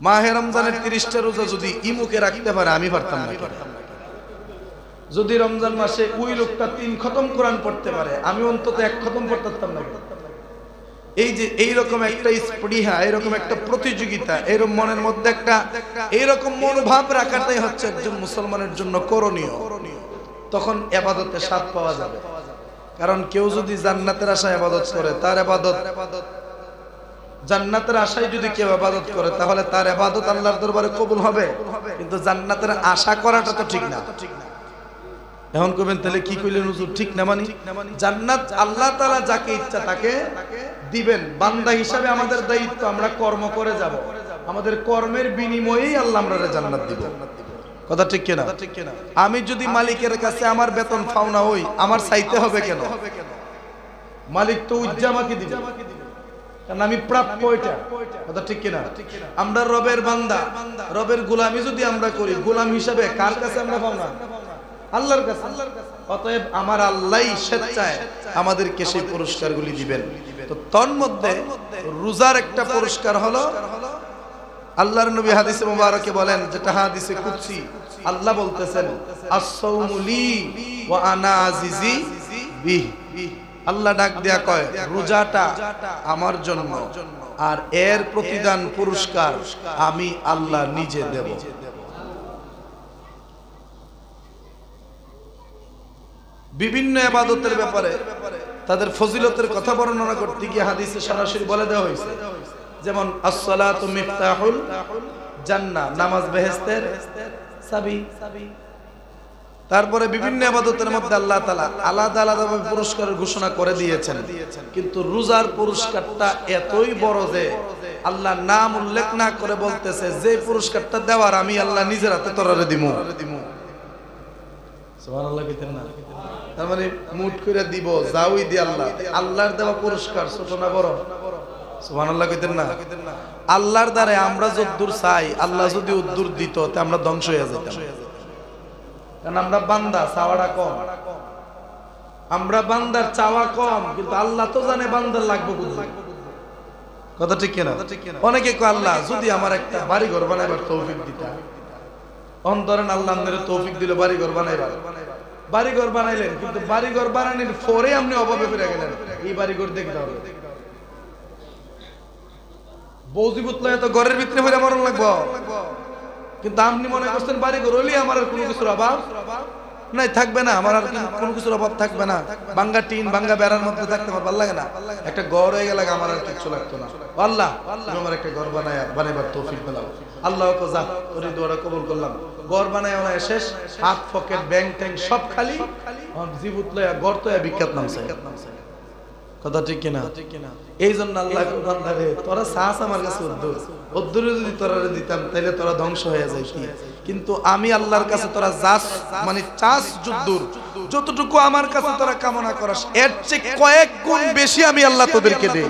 মাহে রমজানের 30টা রোজা যদি ইমুকে রাখতে পারে আমি পারতাম না। যদি রমজান মাসে ওই লোকটা 3 খতম কোরআন পড়তে পারে আমি অন্তত 1 খতম পড়তাম না। এই যে এইরকম একটা স্পৃহা, এরকম একটা প্রতিযোগিতা, এরকম মনের মধ্যে একটা এইরকম মনোভাব রাখাটাই হচ্ছে একজন মুসলমানের জন্য করণীয়। তখন ইবাদতে স্বাদ পাওয়া যাবে। কারণ কেউ যদি জান্নাতের আশায় ইবাদত করে, তার ইবাদত জান্নাতের আশায় যদি কেউ ইবাদত করে তাহলে তার ইবাদত আল্লাহর দরবারে কবুল হবে। কিন্তু জান্নাতের আশা করাটা তো ঠিক না। এখন কবেন তাহলে কি কইলেন হুজুর, ঠিক না মানি? জান্নাত আল্লাহ তাআলা যাকে ইচ্ছা তাকে দিবেন। বান্দা হিসাবে আমাদের দায়িত্ব আমরা কর্ম করে যাব, আমাদের কর্মের বিনিময়েই আল্লাহ আমাদের জান্নাত দিব। কথা ঠিক কিনা? আমি যদি মালিকের কাছে আমার বেতন পাওনা হই, আমার চাইতে হবে কেন? মালিক তো উজ্জামাকে দিবে, কারণ আমি প্রাপ্য এটা। কথা ঠিক কিনা? আমরা রবের বান্দা, রবের গোলামি যদি আমরা করি, গোলাম হিসাবে কার কাছে আমরা পাওনা? আল্লাহর কাছে। অতএব আমার আল্লাহই স্বেচ্ছায় আমাদেরকে সেই পুরস্কারগুলি দিবেন। তো তন্মধ্যে রোজার একটা পুরস্কার হলো, আল্লাহর নবী হাদিসে মুবারকে বলেন, যেটা হাদিসে কুদসি, আল্লাহ বলতেছেন আস-সাওমু লি ওয়া আনা আজিজি বিহি। আল্লাহ ডাক দেয়া কয় রোজাটা আমার জন্য, আর এর প্রতিদান পুরস্কার আমি আল্লাহ নিজে দেব। বিভিন্ন ইবাদতের ব্যাপারে তাদের ফজিলতের কথা বর্ণনা করতে গিয়ে হাদিসে সরাসরি বলে দেওয়া হয়েছে। যেমন as-সালাতু মিফতাহুল জান্নাহ, নামাজ বেহেশতের চাবি। তারপরে বিভিন্ন ইবাদতের মধ্যে আল্লাহ তাআলা আলাদা আলাদাভাবে পুরস্কারের ঘোষণা করে দিয়েছেন। কিন্তু রোজার পুরস্কারটা এতই বড় যে আল্লাহ নাম উল্লেখ না করে বলতেছে, যে পুরস্কারটা দেওয়ার আমি আল্লাহ নিজের হাতে তোরারে দিমু। সুবহানাল্লাহ কইতেন না? তার মানে মুট করে দিব, যাওই দি আল্লাহ। আল্লাহর দেওয়া পুরস্কার ছোট না বড়? সুবহানাল্লাহ কইতেন না? আল্লাহর দ্বারা আমরা যদ্দূর চাই, আল্লাহ যদি উদ্দূর দিত তে আমরা ধ্বংস হয়ে যেতাম। কারণ আমরা বান্দা, চাওয়াটা কম। আমরা বান্দার চাওয়া কম, কিন্তু আল্লাহ তো জানে বান্দার লাগবে কোথায়। কথা ঠিক কিনা? অনেকে কয় আল্লাহ যদি আমার একটা বাড়ি ঘর বানাইবার তৌফিক দিতা। অন্তরেন আল্লাহ আমাদের তৌফিক দিল বাড়ি ঘর বানাইবার। বাড়ি ঘর বানাইলেন, কিন্তু বাড়ি ঘর বানানোর পরে আপনি অভাবে ফিরে গেলেন। এই বাড়ি ঘর দেখতে হবে, বৌজিবুতলা তো ঘরের ভিতরে হইলে মরণ লাগবো। কিন্তু আপনি মনে করছেন বাড়ি ঘর হইলে আমার আর কোনো কিছুর অভাব নাই, থাকবে না, আমার আর কোনো কিছুর অভাব থাকবে না। ভাঙ্গা টিন ভাঙ্গা বেড়ার মধ্যে থাকতে আমার ভালো লাগে না। একটা ঘর হয়ে গেলে আমার আর কিছু লাগতো না। আল্লাহ তুমি আমার একটা ঘর বানাইবার তৌফিক দাও। আল্লাহ তো যা ওই দোয়াটা কবুল করলাম। ঘর বানায় ওনা শেষ, হাত পকেট ব্যাংক ট্যাঙ্ক সব খালি, জীবুত লয়া ঘর তো বিখ্যাত নামছে। কথা ঠিক কিনা? এই জন্য আল্লাহ বান্দারে তোরা চাস আমার কাছে উদ্দুরে যদি তোরা দিতাম তাহলে তোরা ধ্বংস হয়ে যাইতি। কিন্তু আমি আল্লাহর কাছে তোরা যাস, মানে চাস যদ্দুর, যতটুকু আমার কাছে তোরা কামনা করাস এর চেয়ে কয়েক গুণ বেশি আমি আল্লাহ তোদেরকে দেই।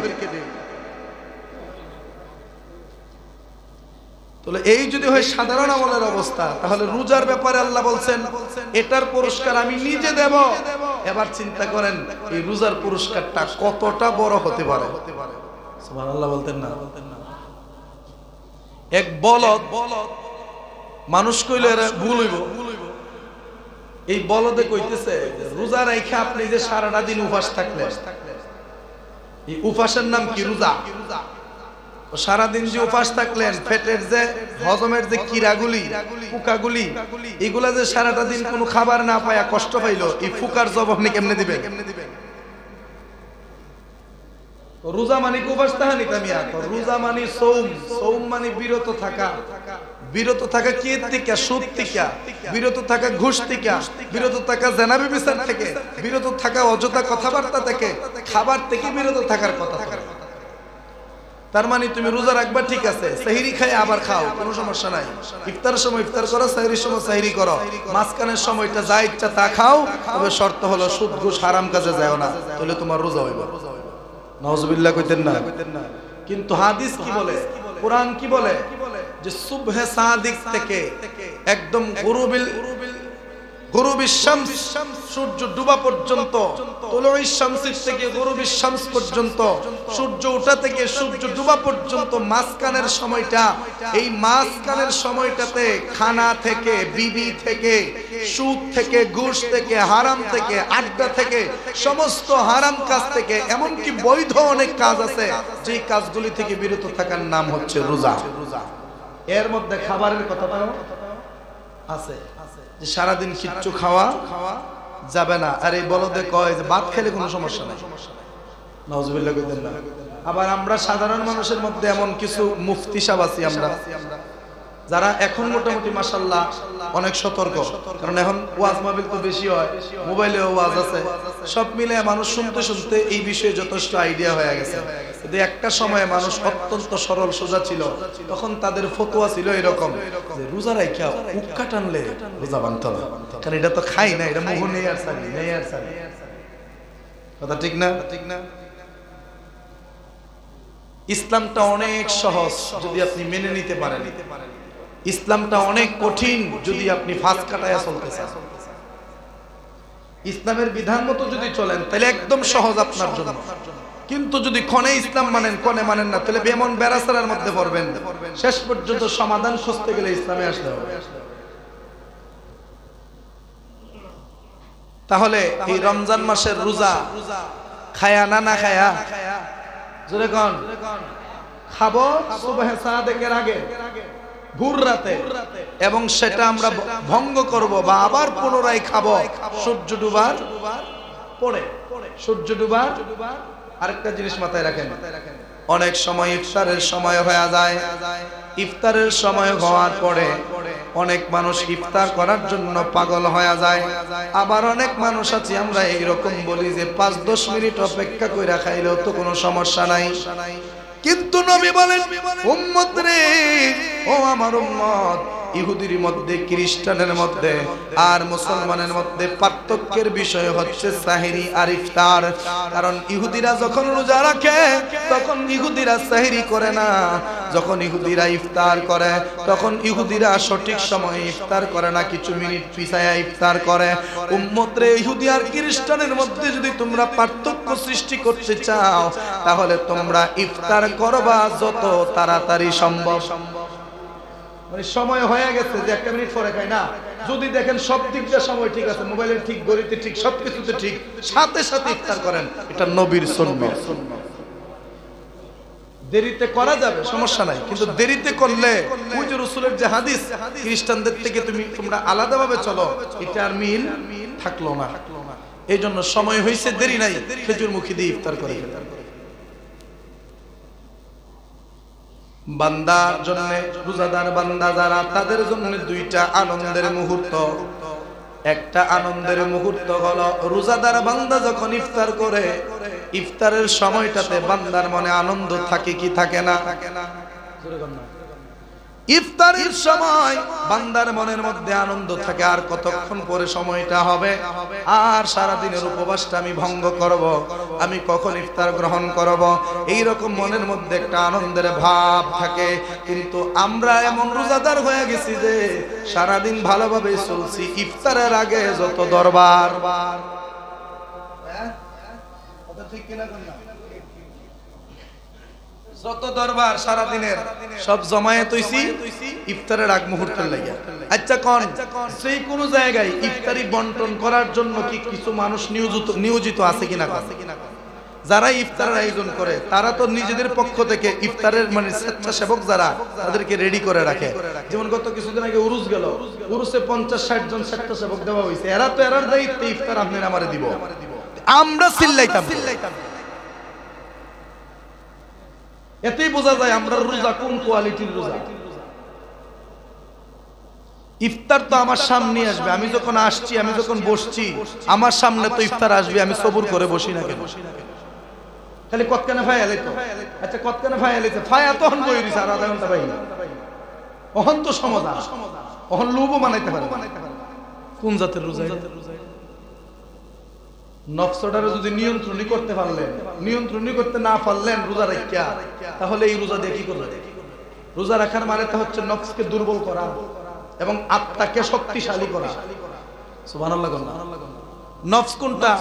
তাহলে এই যদি হয় সাধারণ আমলের অবস্থা, তাহলে রোজার ব্যাপারে আল্লাহ বলছেন এটার পুরস্কার আমি নিজে দেব। এবার চিন্তা করেন এই রোজার পুরস্কারটা কতটা বড় হতে পারে। সুবহানাল্লাহ বলতেন না? এক বলদ, মানুষ কইলে ভুল হইব, এই বলদে কইতেছে রোজা রাইখা আপনি যে সারাটা দিন উপবাস থাকলেন, এই উপবাসের নাম কি? রোজা। সারাদিন যে উপাস থাকলেন, পেটের যে হজমের যে কিরাগুলি ফুকাগুলি, এগুলা যে সারাটা দিন কোনো খাবার না পায়া কষ্ট পাইলো, এই ফুকার জবাব আপনি কেমনে দিবেন? রোজা মানে উপাস তাহানি কামিয়া। রোজা মানে সৌম, সৌম মানে বিরত থাকা। বিরত থাকা কি থেকে? সুদ থেকে বিরত থাকা, ঘুষ থেকে বিরত থাকা, জেনাবি বিচার থেকে বিরত থাকা, অযথা কথাবার্তা থেকে, খাবার থেকে বিরত থাকার কথা। তার মানে তুমি রোজা রাখবা ঠিক আছে, সেহরি খাই আবার খাও, কোনো সমস্যা নাই। ইফতারের সময় ইফতার করো, সেহরির সময় সেহরি করো, মাঝখানের সময়টা যা ইচ্ছা তা খাও। তবে শর্ত হলো সুদ ঘুষ হারাম কাজে যাও না, তাহলে তোমার রোজা হইব। নাউজুবিল্লাহ কইতেন না? কিন্তু হাদিস কি বলে, কোরআন কি বলে? যে সুবহে সাদিক থেকে একদম গুরুবিশ শামস সূর্য ডুবা পর্যন্ত, তুলুইশ শামসির থেকে গুরুবিশ শামস পর্যন্ত, সূর্য ওঠা থেকে সূর্য ডুবা পর্যন্ত মাঝখানের সময়টা, এই মাঝখানের সময়টাতে খানা থেকে, বিবি থেকে, সুদ থেকে, ঘুষ থেকে, হারাম থেকে, আড্ডা থেকে, সমস্ত হারাম কাজ থেকে, এমনকি বৈধ অনেক কাজ আছে যে কাজগুলি থেকে বিরত থাকার নাম হচ্ছে রোজা। এর মধ্যে খাবারের কথাটাও আছে যে সারাদিন কিচ্ছু খাওয়া যাবে না। আর এই বলদে কয় যে ভাত খেলে কোনো সমস্যা নাই, নাউজুবিল্লাহ কইতেন না। আবার আমরা সাধারণ মানুষের মধ্যে এমন কিছু মুফতি সাহেব আছি আমরা, যারা এখন মোটামুটি মাশাআল্লাহ অনেক সতর্ক, কারণ এখন ওয়াজ মাহফিল তো বেশি হয়, মোবাইলে ওয়াজ আছে, সব মিলে মানুষ শুনতে শুনতে এই বিষয়ে যথেষ্ট আইডিয়া হয়ে গেছে। কিন্তু একটা সময়ে মানুষ অত্যন্ত সরল সোজা ছিল, তখন তাদের ফতোয়া ছিল এরকম যে রোজা রাইখা উক্কা টানলে রোজা ভাঙতো না, কারণ এটা তো খাই না, এটা মুহ নেই আর সারি নেই আর সারি। কথা ঠিক না? ঠিক না? ইসলামটা অনেক সহজ যদি আপনি মেনে নিতে পারেন, ইসলামটা অনেক কঠিন যদি আপনি ফাঁস কাটায়া চলতে চান। ইসলামের বিধান মতো যদি চলেন তাহলে একদম সহজ আপনার জন্য, কিন্তু যদি ক্ষণে ইসলাম মানেন ক্ষণে মানেন না, তাহলে বেমন বেরাসার মধ্যে পড়বেন, শেষ পর্যন্ত সমাধান খুঁজতে গেলে ইসলামে আসতে হবে। তাহলে এই রমজান মাসের রোজা খায়া না না খায়া, জোরে কোন খাবো সুবহে সাদেকের আগে ভোর রাতে, এবং সেটা আমরা ভঙ্গ করব বা আবার পুনরায় খাবো সূর্য ডুবার পরে। সূর্য ডুবার আরেকটা জিনিস মাথায় রাখেন, অনেক সময় ইফতারের সময় হয়ে যায়, ইফতারের সময় হওয়ার পরে অনেক মানুষ ইফতার করার জন্য পাগল হয়ে যায়। আবার অনেক মানুষ আছে আমরা এইরকম বলি যে 5-10 মিনিট অপেক্ষা কইরা খাইলেও তো কোনো সমস্যা নাই। কিন্তু নবী বলেন, উম্মত রে, ও আমার উম্মত, ইহুদির মধ্যে, খ্রিস্টানের মধ্যে আর মুসলমানের মধ্যে পার্থক্যের বিষয় হচ্ছে সাহরি আর ইফতার। কারণ ইহুদিরা যখন রোজা রাখে তখন ইহুদিরা সাহরি করে না, যখন ইহুদিরা ইফতার করে তখন ইহুদিরা সঠিক সময়ে ইফতার করে না, কিছু মিনিট পিছায়া ইফতার করে। উম্মত রে, ইহুদি আর খ্রিস্টানের মধ্যে যদি তোমরা পার্থক্য সৃষ্টি করতে চাও তাহলে তোমরা ইফতার করবা যত তাড়াতাড়ি সম্ভব। মানে সময় হয়ে গেছে যে 1 মিনিট পরে খাই না, যদি দেখেন সব দিক দিয়ে সময় ঠিক আছে, মোবাইলের ঠিক, গড়িতে ঠিক, সবকিছুতে ঠিক, সাথে সাথে ইফতার করেন, এটা নবীর সুন্নাহ। দেরিতে করা যাবে সমস্যা নাই, কিন্তু দেরিতে করলে ওই যে রাসূলের যে হাদিস, খ্রিস্টানদের থেকে তোমরা আলাদাভাবে চলো, এটা আর মিল থাকলো না। এই জন্য সময় হয়েছে, দেরি নাই, খেজুর মুখী দিয়ে ইফতার করে ফেলেন। বান্দার জন্য, রোজাদার বান্দা যারা, তাদের জন্য দুইটা আনন্দের মুহূর্ত। একটা আনন্দের মুহূর্ত হলো রোজাদার বান্দা যখন ইফতার করে, ইফতারের সময়টাতে বান্দার মনে আনন্দ থাকে কি থাকে না? ইফতারের সময় বান্দার মনের মধ্যে আনন্দ থাকে, আর কতক্ষণ পরে সময়টা হবে, আর সারা দিনের উপবাসটা আমি ভঙ্গ করব, আমি কখন ইফতার গ্রহণ করব, এই রকম মনের মধ্যে একটা আনন্দের ভাব থাকে। কিন্তু আমরা এমন রোজাদার হয়ে গেছি যে সারা দিন ভালোভাবে চলছি, ইফতারের আগে যত দরবার, ঠিক কিনা, যত দরবার সারা দিনের সব জমায়েত হইছি ইফতারের আগ মুহূর্তের লাগিয়া। আচ্ছা কোন সেই কোন জায়গায় ইফতারি বন্টন করার জন্য কি কিছু মানুষ নিয়োজিত আছে কিনা? যারা ইফতারের আয়োজন করে তারা তো নিজেদের পক্ষ থেকে ইফতারের মানে স্বেচ্ছাসেবক যারা, তাদেরকে রেডি করে রাখে। যেমন গত কিছুদিন আগে উরুস গেল, উরুসে 50-60 জন স্বেচ্ছাসেবক দেওয়া হয়েছে, এরা তো এরার দায়িত্বে ইফতার আপনি আমারে দিব, আমরা চিল্লাইতাম। এতেই বোঝা যায় আমরা রোজা কোন কোয়ালিটির রোজা। ইফতার তো আমার সামনে আসবে, আমি যখন আসছি, আমি যখন বসছি, আমার সামনে তো ইফতার আসবে, আমি সবুর করে বসি না কেন? খালি কতখানে ফায়া এলাইতো, আচ্ছা কতখানে ফায়া এলাইছে, ফায়া তখন বই দিছে আর আধা ঘন্টা বাইরে, অহন তো সমাধান, অহন লোভও বানাইতে পারে। কোন জাতের রোজা? নফসটারে যদি নিয়ন্ত্রণই করতে পারলেন, নিয়ন্ত্রণই করতে না পারলেন রোজা রাখিয়া, তাহলে এই রোজা দিয়ে কি করবে? রোজা রাখার মানে তো হচ্ছে নফসকে দুর্বল করা এবং আত্মাকে শক্তিশালী করা। সুবহানাল্লাহ। নফস কোনটা?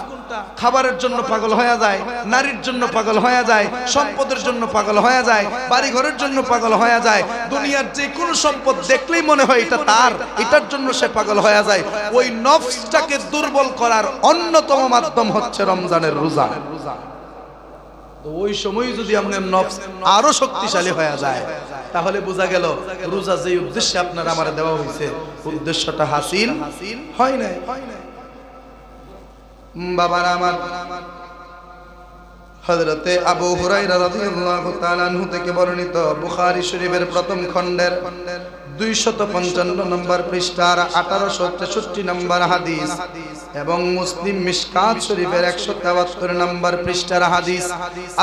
খাবারের জন্য পাগল হয়ে যায়, নারীর জন্য পাগল হয়ে যায়, সম্পদের জন্য পাগল হয়ে যায়, বাড়ি ঘরের জন্য পাগল হয়ে যায়, দুনিয়ার যে কোনো সম্পদ দেখলেই মনে হয় এটা তার, এটার জন্য সে পাগল হয়ে যায়। ওই নফসটাকে দুর্বল করার অন্যতম মাধ্যম হচ্ছে রমজানের রোজা। তো ওই সময় যদি আপনার নফস আরো শক্তিশালী হয়ে যায় তাহলে বোঝা গেল রোজা যে উদ্দেশ্যে আপনার আমার দেওয়া হয়েছে উদ্দেশ্যটা হাসিল হয় নাই। বাবার আমার হযরতে আবু হুরায়রা রাদিয়াল্লাহু তাআলা আনহু থেকে বর্ণিত বুখারী শরীফের প্রথম খণ্ডের 255 নম্বর পৃষ্ঠার 1863 নম্বর হাদিস এবং মুসলিম মিশকাত শরীফের 173 নম্বর পৃষ্ঠার হাদিস।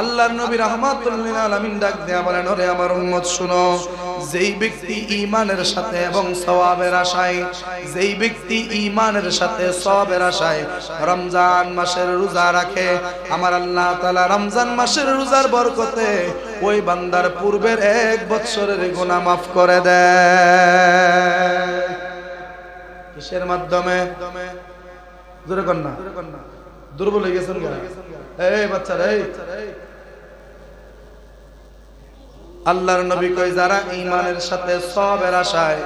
আল্লাহর নবী রাহমাতুল লিল আলামিন ডাক দেয়া বলেন, ওরে আমার উম্মত শুনো, যেই ব্যক্তি ঈমানের সাথে এবং সওয়াবের আশায়, যেই ব্যক্তি ঈমানের সাথে সওয়াবের আশায় রমজান মাসের রোজা রাখে, আমার আল্লাহ তাআলা রমজান মাসের রোজার বরকতে ওই বান্দার পূর্বের 1 বছরের গুনাহ মাফ করে দেয়। কিসের মাধ্যমে? জোরে কর না, দুর্বল হয়ে গেছেন গা এই বাচ্চারা। এই আল্লাহর নবী কই, যারা ঈমানের সাথে সওয়াবের আশায়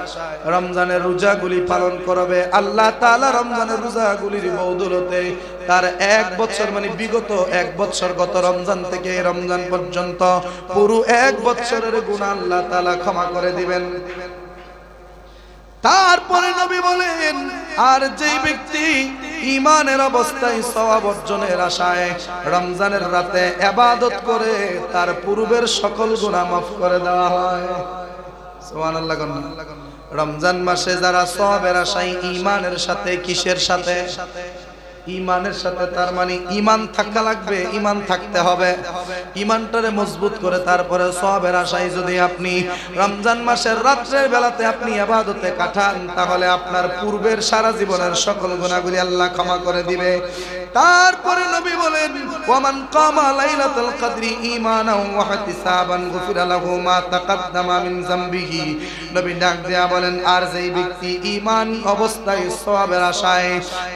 রমজানের রোজাগুলি পালন করবে, আল্লাহ তাআলা রমজানের রোজাগুলির বদৌলতে তার 1 বছর মানে বিগত 1 বছর, গত রমজান থেকে রমজান পর্যন্ত পুরো 1 বছরের গুনাহ আল্লাহ তাআলা ক্ষমা করে দিবেন। তারপরে নবী বলেন, আর যেই ব্যক্তি ঈমানের অবস্থায় সওয়াব অর্জনের আশায় রমজানের রাতে ইবাদত করে, তার পূর্বের সকল গুনাহ মাফ করে দেওয়া হয়। সুবহানাল্লাহ। রমজান মাসে যারা সওয়াবের আশায় ঈমানের সাথে, কিসের সাথে? ঈমানের সাথে, তার মানে ঈমান থাকা লাগবে, ঈমান থাকতে হবে। ঈমানটারে মজবুত করে তারপরে সওয়াবের আশায় যদি আপনি রমজান মাসের রাতের বেলাতে আপনি ইবাদতে কাটান, তাহলে আপনার পূর্বের সারা জীবনের সকল গুনাহগুলি আল্লাহ ক্ষমা করে দিবে। তারপরে নবী বলেন, ওয়ামান কামা লাইলাতুল কদরি ঈমানাও ওয়া ইহতিসাবান গুফিরা লাহু মা তাকাদ্দামা মিন যামবিহি। নবী ডাক দেয়া বলেন, আর যেই ব্যক্তি ঈমান অবস্থায় সওয়াবের আশায়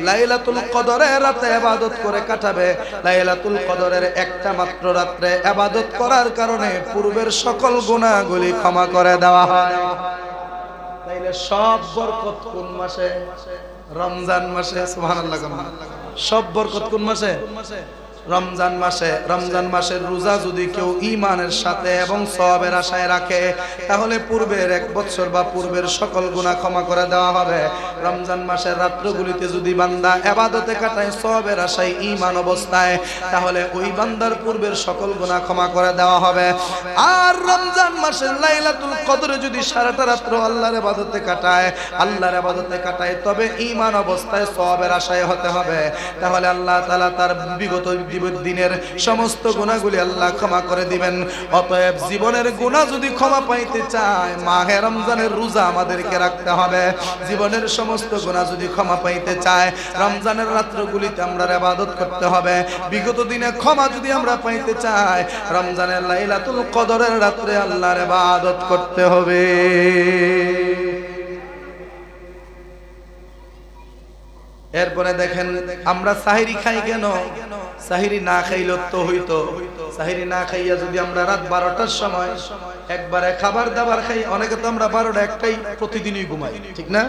লাইলাতুল কদরের রাতে ইবাদত করে কাটাবে, লাইলাতুল কদরের একটা মাত্র রাতে ইবাদত করার কারণে পূর্বের সকল গুনাহগুলি ক্ষমা করে দেওয়া হয়। তাইলে সব বরকত কোন মাসে? রমজান মাসে। সুবহানাল্লাহ। সব বরকত কোন মাসে? রমজান মাসে। রমজান মাসের রোজা যদি কেউ ঈমানের সাথে এবং সওয়াবের আশায় রাখে, তাহলে পূর্বের 1 বছর বা পূর্বের সকল গুনাহ ক্ষমা করে দেওয়া হবে। রমজান মাসের রাত্রগুলিতে যদি বান্দা ইবাদতে কাটায় সওয়াবের আশায় ঈমান অবস্থায়, তাহলে ওই বান্দার পূর্বের সকল গুনাহ ক্ষমা করে দেওয়া হবে। আর রমজান মাসের লাইলাতুল কদরে যদি সারাটা রাত্র আল্লাহর ইবাদতে কাটায়, আল্লাহর ইবাদতে কাটায়, তবে ঈমান অবস্থায় সওয়াবের আশায় হতে হবে। তাহলে আল্লাহ তাআলা তার বিগত দিনের সমস্ত গুনাহগুলি আল্লাহ ক্ষমা করে দিবেন। অতএব জীবনের গুনাহ যদি ক্ষমা পাইতে চায়, মাহে রমজানের রোজা আমাদেরকে রাখতে হবে। জীবনের সমস্ত গুনাহ যদি ক্ষমা পাইতে চায়, রমজানের রাত্রগুলিতে আমরা ইবাদত করতে হবে। বিগত দিনে ক্ষমা যদি আমরা পাইতে চাই, রমজানের লাইলাতুল কদরের রাত্রে আল্লাহর ইবাদত করতে হবে। এরপরে দেখেন, আমরা সাহিরি খাই কেন? সাহিরি না খাইলে তো হইতো, সাহিরি না খাইয়া যদি আমরা রাত 12টার সময় একবারে খাবার দাবার খাই, অনেকে তো আমরা 12টা 1টাই প্রতিদিনই ঘুমাই, ঠিক না?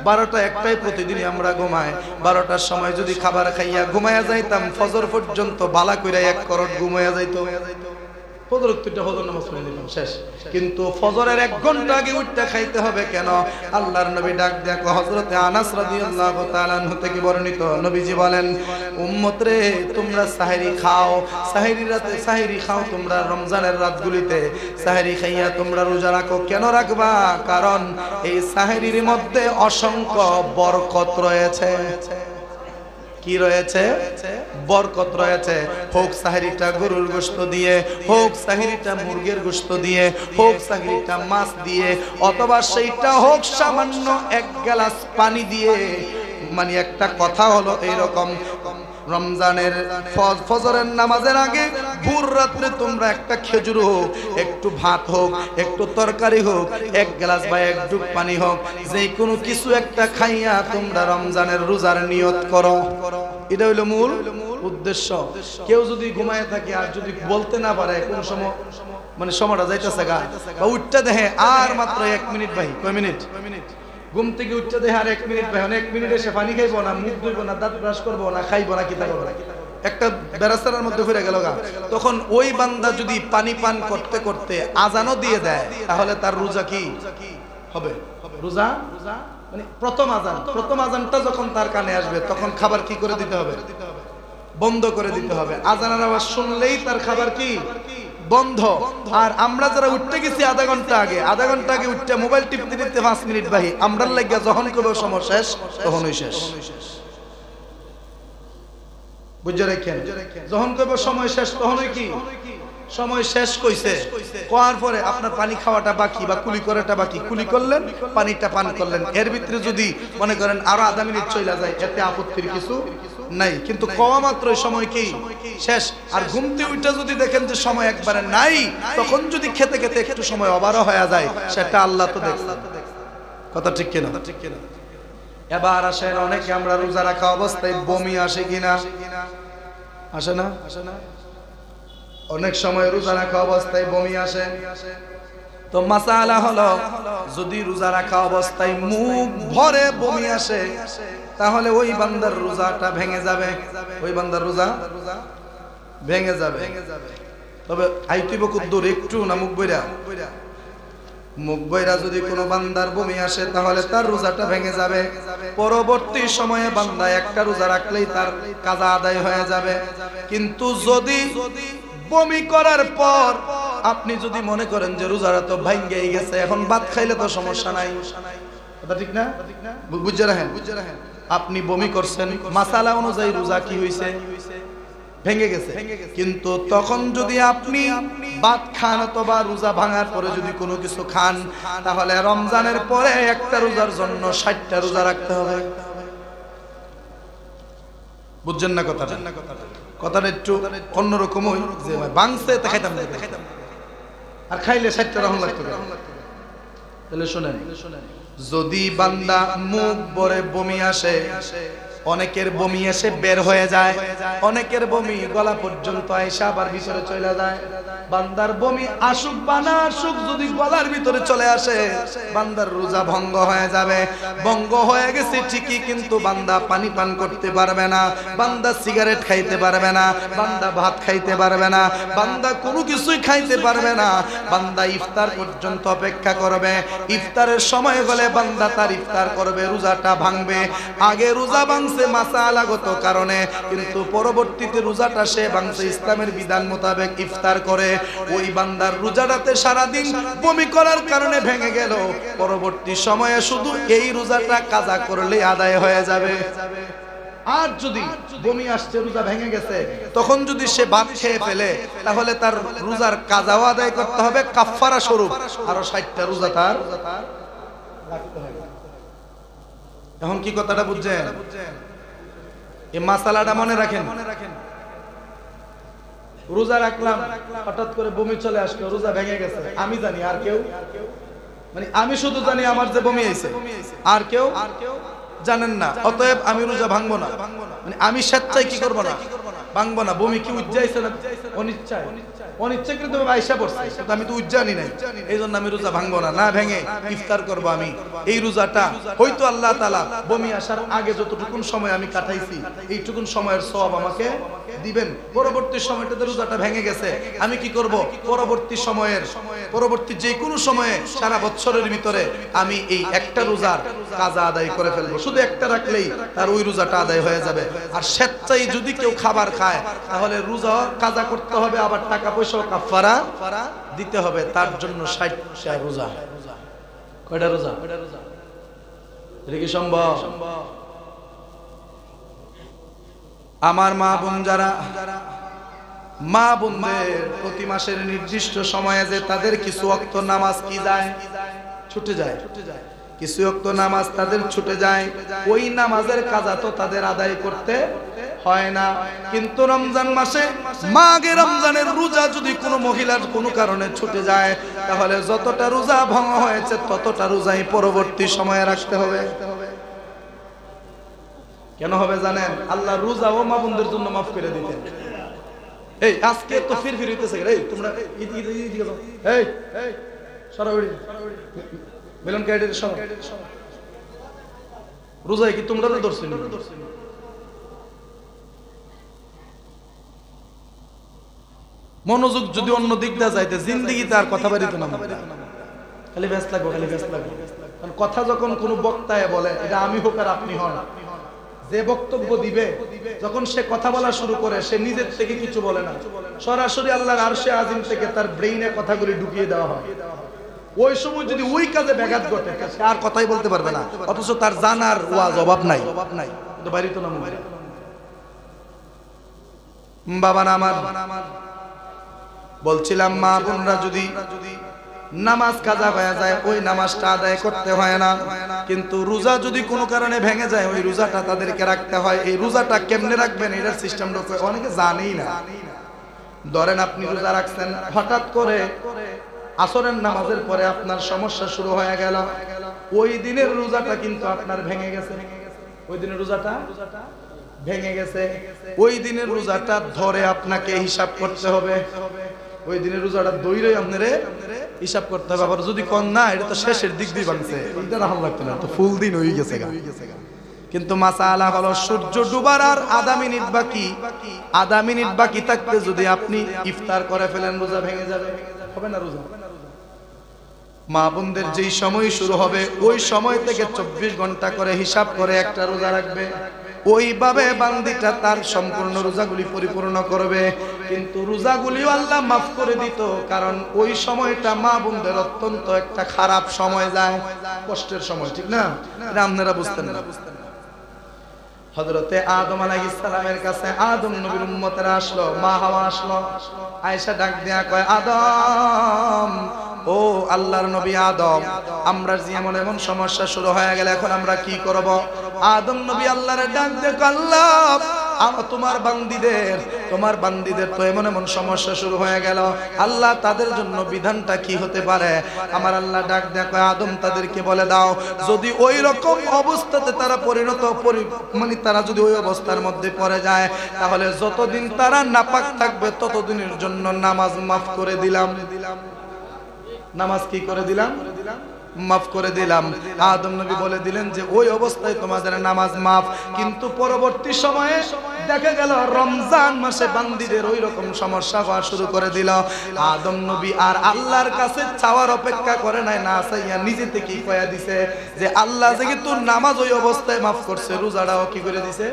12টা 1টাই প্রতিদিনই আমরা ঘুমাই। 12টার সময় যদি খাবার খাইয়া ঘুমাইয়া যাইতাম, ফজর পর্যন্ত বালা কইরা 1 করোট ঘুমাইয়া যাইতো। ফজর নামাজ পড়ে দিলাম, শেষ। কিন্তু ফজরের 1 ঘন্টা আগে উঠতে খাইতে হবে কেন? আল্লাহর নবী ডাক দেখো, হযরতে আনাস রাদিয়াল্লাহু তাআলা আনহু থেকে বর্ণিত, নবীজি বলেন, উম্মত রে, তোমরা সাহরি খাও, সাহরি খাও তোমরা রমজানের রাতগুলিতে। সাহরি খাইয়া তোমরা রোজা রাখো। কেন রাখবা? কারণ এই সাহরির মধ্যে অসংখ্য বরকত রয়েছে। কি রয়েছে? বরকত রয়েছে। হোক সাহরিটা গরুর গোশত দিয়ে, হোক সাহরিটা মুরগির গোশত দিয়ে, হোক সাহরিটা মাছ দিয়ে, অথবা সেইটা হোক সামান্য 1 গ্লাস পানি দিয়ে। মানে একটা কথা হলো এইরকম, রমজানের ফজরের নামাজের আগে ভোর রাত্রে তোমরা একটা খেজুর হোক, একটু ভাত হোক, একটু তরকারি হোক, এক গ্লাস বা এক ডুব পানি হোক, যে কোনো কিছু একটা খাইয়া তোমরা রমজানের রোজার নিয়ত করো। এটা হইলো মূল উদ্দেশ্য। কেউ যদি ঘুমায় থাকে আর যদি বলতে না পারে কোন সময় মানে সময়টা যাইতেছে গা বা উঠতে দেখে আর মাত্র 1 মিনিট ভাই, কয় মিনিট ঘুম থেকে উঠতে দেখে আর 1 মিনিট ভাই, 1 মিনিট এসে পানি খাইবো না, মুখ ধুইবো না, দাঁত ব্রাশ করবো না, খাইবো না, কি থাকবো না, একটা বেরাস্তার মধ্যে ফিরে গেল গা, তখন ওই বান্দা যদি পানি পান করতে করতে আজানও দিয়ে দেয় তাহলে তার রোজা কি হবে? রোজা মানে প্রথম আজানটা যখন তার কানে আসবে তখন খাবার কি করে দিতে হবে? বন্ধ করে দিতে হবে। আজানের আওয়াজ শুনলেই তার খাবার কি বন্ধ। আর আমরা যারা উঠতে গেছি আধা ঘন্টা আগে উঠতে মোবাইল টিপতে টিপতে 5 মিনিট ভাই, আমরার লাগিয়া যখন করবো সময় শেষ তখনই শেষ। বুঝে রাখেন, যখন করবো সময় শেষ তখনই কি সময় শেষ কইছে। কোয়ার পরে আপনার পানি খাওয়াটা বাকি বা কুলি করাটা বাকি, কুলি করলেন, পানিটা পান করলেন, এর ভিতরে যদি মনে করেন আরো আধা মিনিট চলে যায় এতে আপত্তির কিছু নাই, কিন্তু কওয়া মাত্র সময় কি শেষ। আর ঘুমতে উঠে যদি দেখেন যে সময় একবারে নাই, তখন যদি খেতে খেতে একটু সময় ওভারও হয়ে যায়, সেটা আল্লাহ তো দেখছেন। কথা ঠিক কিনা? এবার আসেন, অনেকে আমরা রোজা রাখা অবস্থায় বমি আসে কিনা? আসে না? অনেক সময় রোজা রাখা অবস্থায় বমি আসে। তো মাসালা হলো, যদি রোজা রাখা অবস্থায় মুখ ভরে বমি আসে তাহলে ওই বান্দার রোজাটা ভেঙে যাবে, ওই বান্দার রোজা ভেঙে যাবে। তবে আইতিব কুদ্দুর একটু না মুখ বইরা যদি কোনো বান্দার বমি আসে তাহলে তার রোজাটা ভেঙে যাবে। পরবর্তী সময়ে বান্দা একটা রোজা রাখলেই তার কাজা আদায় হয়ে যাবে। কিন্তু যদি বমি করার পর আপনি যদি মনে করেন যে রোজাটা তো ভাঙ্গেই গেছে, এখন ভাত খাইলে তো সমস্যা নাই, কথা ঠিক না? বুঝে রাখেন, আপনি বমি করছেন, মাসালা অনুযায়ী রোজা কি হইছে? ভেঙে গেছে। কিন্তু তখন যদি আপনি ভাত খান অথবা রোজা ভাঙার পরে যদি কোনো কিছু খান, তাহলে রমজানের পরে একটা রোজার জন্য 60টা রোজা রাখতে হবে। বুঝছেন না কথাটা? কথাটা একটু অন্যরকম, যে বাংসে তা খাইতাম না, আর খাইলে 60টা রহম লাগতো। তাহলে শোনেন, যদি বান্দা মুখ ভরে বমি আসে, অনেকের বমি এসে বের হয়ে যায়, অনেকের বমি গলা পর্যন্ত আইসা আবার ভিতরে চলে যায়। বান্দার বমি আসুক বা না আসুক, যদি গলার ভিতরে চলে আসে বান্দার রোজা ভঙ্গ হয়ে যাবে। ভঙ্গ হয়ে গেছে ঠিকই, কিন্তু বান্দা পানি পান করতে পারবে না, বান্দা সিগারেট খাইতে পারবে না, বান্দা ভাত খাইতে পারবে না, বান্দা কোনো কিছুই খাইতে পারবে না। বান্দা ইফতার পর্যন্ত অপেক্ষা করবে, ইফতারের সময় হলে বান্দা তার ইফতার করবে, রোজাটা ভাঙবে। আগে রোজা ভাঙছে মাসালাগত কারণে, কিন্তু পরবর্তীতে রোজাটা সে ভাঙছে ইসলামের বিধান মোতাবেক ইফতার করে। ওই বান্দার রোজাটাতে সারাদিন বমি করার কারণে ভেঙে গেল, পরবর্তী সময়ে শুধু এই রোজাটা কাজা করলে আদায় হয়ে যাবে। আর যদি বমি আসছে, রোজা ভেঙে গেছে, তখন যদি সে ভাত খেয়ে ফেলে তাহলে তার রোজার কাজাও আদায় করতে হবে, কাফফারা স্বরূপ আরো 60টা রোজা তার রাখতে হবে। এখন কি কথাটা বুঝছেন? এই মাসালাটা মনে রাখেন। রোজা রাখলাম, হঠাৎ করে বমি চলে আসলো, রোজা ভেঙে গেছে, আমি জানি, আর কেউ মানে আমি শুধু জানি আমার যে বমি আইছে, আর কেউ জানেন না। অতএব আমি রোজা ভাঙবো না, মানে আমি স্বেচ্ছায় কি করবো না, ভাঙবো না। বমি কি উজ্জাইছে না? অনিচ্ছায়, অনিচ্ছাকৃত আইসা পড়ছে, কিন্তু আমি তো উজ্জানি নাই, এই জন্য আমি রোজা ভাঙবো না, না ভেঙে ইফতার করবো। আমি এই রোজাটা হয়তো আল্লাহ তাআলা বমি আসার আগে যতটুকুন সময় আমি কাটাইছি, এইটুকুন সময়ের সওয়াব আমাকে দিবেন। পরবর্তী সময়টাতে রোজাটা ভেঙে গেছে, আমি কি করব? পরবর্তী যে কোনো সময়ে সারা বছরের ভিতরে আমি এই একটা রোজার কাজা আদায় করে ফেলবো। শুধু একটা রাখলেই তার ওই রোজাটা আদায় হয়ে যাবে। আর স্বেচ্ছায় যদি কেউ খাবার খায় তাহলে রোজা কাজা করতে হবে, আবার টাকা পয়সা কাফারা দিতে হবে। তার জন্য 60টা রোজা। কয়টা রোজা? এটা কি সম্ভব? আমার মা বোন যারা, মা বোনদের প্রতি মাসের নির্দিষ্ট সময়ে যে তাদের কিছু ওয়াক্ত নামাজ কি যায়, ছুটে যায়, কিছু ওয়াক্ত নামাজ তাদের ছুটে যায়, ওই নামাজের কাজা তো তাদের আদায় করতে হয় না। কিন্তু রমজান মাসে মাঘে রমজানের রোজা যদি কোনো মহিলার কোনো কারণে ছুটে যায়, তাহলে যতটা রোজা ভাঙা হয়েছে ততটা রোজাই পরবর্তী সময়ে রাখতে হবে। কেন হবে জানেন? আল্লাহ রোজা ও মা বোনদের জন্য মাফ করে দিতেন। এই আজকে তো ফির হইতেছে, এই তোমরা এই সরাবড়ি মিলন কাইডের সরাব রোজায় কি তোমরা ধরছেন? মনোযোগ যদি অন্য দিক দিয়ে যাইতে জিন্দেগিতে আর কথা বাড়িত না, খালি ব্যস্ত লাগবে, খালি ব্যস্ত লাগবে। কারণ কথা যখন কোনো বক্তায় বলে, এটা আমি হোক আর আপনি হন, যে বক্তব্য দিবে যখন সে কথা বলা শুরু করে, সে নিজের থেকে কিছু বলে না, সরাসরি আল্লাহর আরশে আজিম থেকে তার ব্রেইনে কথাগুলি ঢুকিয়ে দেওয়া হয়। ওই সময় যদি ওই কাজে ব্যাঘাত ঘটে, সে আর কথাই বলতে পারবে না, অথচ তার জানার ওয়াজ অভাব নাই। বাড়িতে না বাবা না আমার বলছিলাম, মা বোনরা যদি নামাজ কাজা হয়ে যায়, ওই নামাজটা আদায় করতে হয় না। কিন্তু রোজা যদি কোনো কারণে ভেঙে যায়, ওই রোজাটা তাদেরকে রাখতে হয়। এই রোজাটা কেমনে রাখবেন, এটার সিস্টেমটা অনেকে জানেই না। ধরেন আপনি রোজা রাখছেন, হঠাৎ করে আসরের নামাজের পরে আপনার সমস্যা শুরু হয়ে গেল, ওই দিনের রোজাটা কিন্তু আপনার ভেঙে গেছে। ওই দিনের রোজাটা ভেঙে গেছে, ওই দিনের রোজাটা ধরে আপনাকে হিসাব করতে হবে। ওই দিনের রোজাটা দইরে আপনারে হিসাব করতে হবে। আবার যদি কন না, এটা তো শেষের দিক দিয়ে বানছে, এটা রাখা লাগতো না, তো ফুল দিন হয়ে গেছে। কিন্তু মাসালা হলো, সূর্য ডুবার আর আধা মিনিট বাকি থাকতে যদি আপনি ইফতার করে ফেলেন, রোজা ভেঙে যাবে, হবে না রোজা? মা বোনদের যেই সময় শুরু হবে, ওই সময় থেকে 24 ঘন্টা করে হিসাব করে একটা রোজা রাখবে। ওইভাবে বান্দিটা তার সম্পূর্ণ রোজাগুলি পরিপূর্ণ করবে। কিন্তু রোজাগুলিও আল্লাহ মাফ করে দিত, কারণ ওই সময়টা মা বোনদের অত্যন্ত একটা খারাপ সময় যায়, কষ্টের সময়, ঠিক না? এটা আপনারা বুঝতেন না। হযরতে আদম আলাইহিস সালামের কাছে আদম নবীর উম্মতেরা আসলো, মা হাওয়া আসলো। আয়েশা ডাক দিয়া কয়, আদম, ও আল্লাহর নবী আদম, আমরা যেমন এমন সমস্যা শুরু হয়ে গেল, এখন আমরা কি করব? আদম নবী আল্লাহরে ডাক দিয়ে কয়, আল্লাহ, তোমার বান্দীদের তো এমন এমন সমস্যা শুরু হয়ে গেল, আল্লাহ তাদের জন্য বিধানটা কি হতে পারে? আমার আল্লাহ ডাক দিয়ে কয়, আদম, তাদেরকে বলে দাও, যদি ওই রকম অবস্থাতে তারা মানে তারা যদি ওই অবস্থার মধ্যে পড়ে যায়, তাহলে যতদিন তারা নাপাক থাকবে ততদিনের জন্য নামাজ মাফ করে দিলাম। নামাজ কি করে দিলাম? মাফ করে দিলাম। আদম নবী বলে দিলেন যে ওই অবস্থায় তোমাদের নামাজ মাফ। কিন্তু পরবর্তী সময়ে দেখা গেল রমজান মাসে বান্দীদের ওই রকম সমস্যা হওয়া শুরু করে দিল। আদম নবী আর আল্লাহর কাছে চাওয়ার অপেক্ষা করে নাই, না চাইয়া নিজে থেকেই কয়া দিছে যে আল্লাহ যেহেতু নামাজ ওই অবস্থায় মাফ করছে, রোজাটাও কি করে দিছে?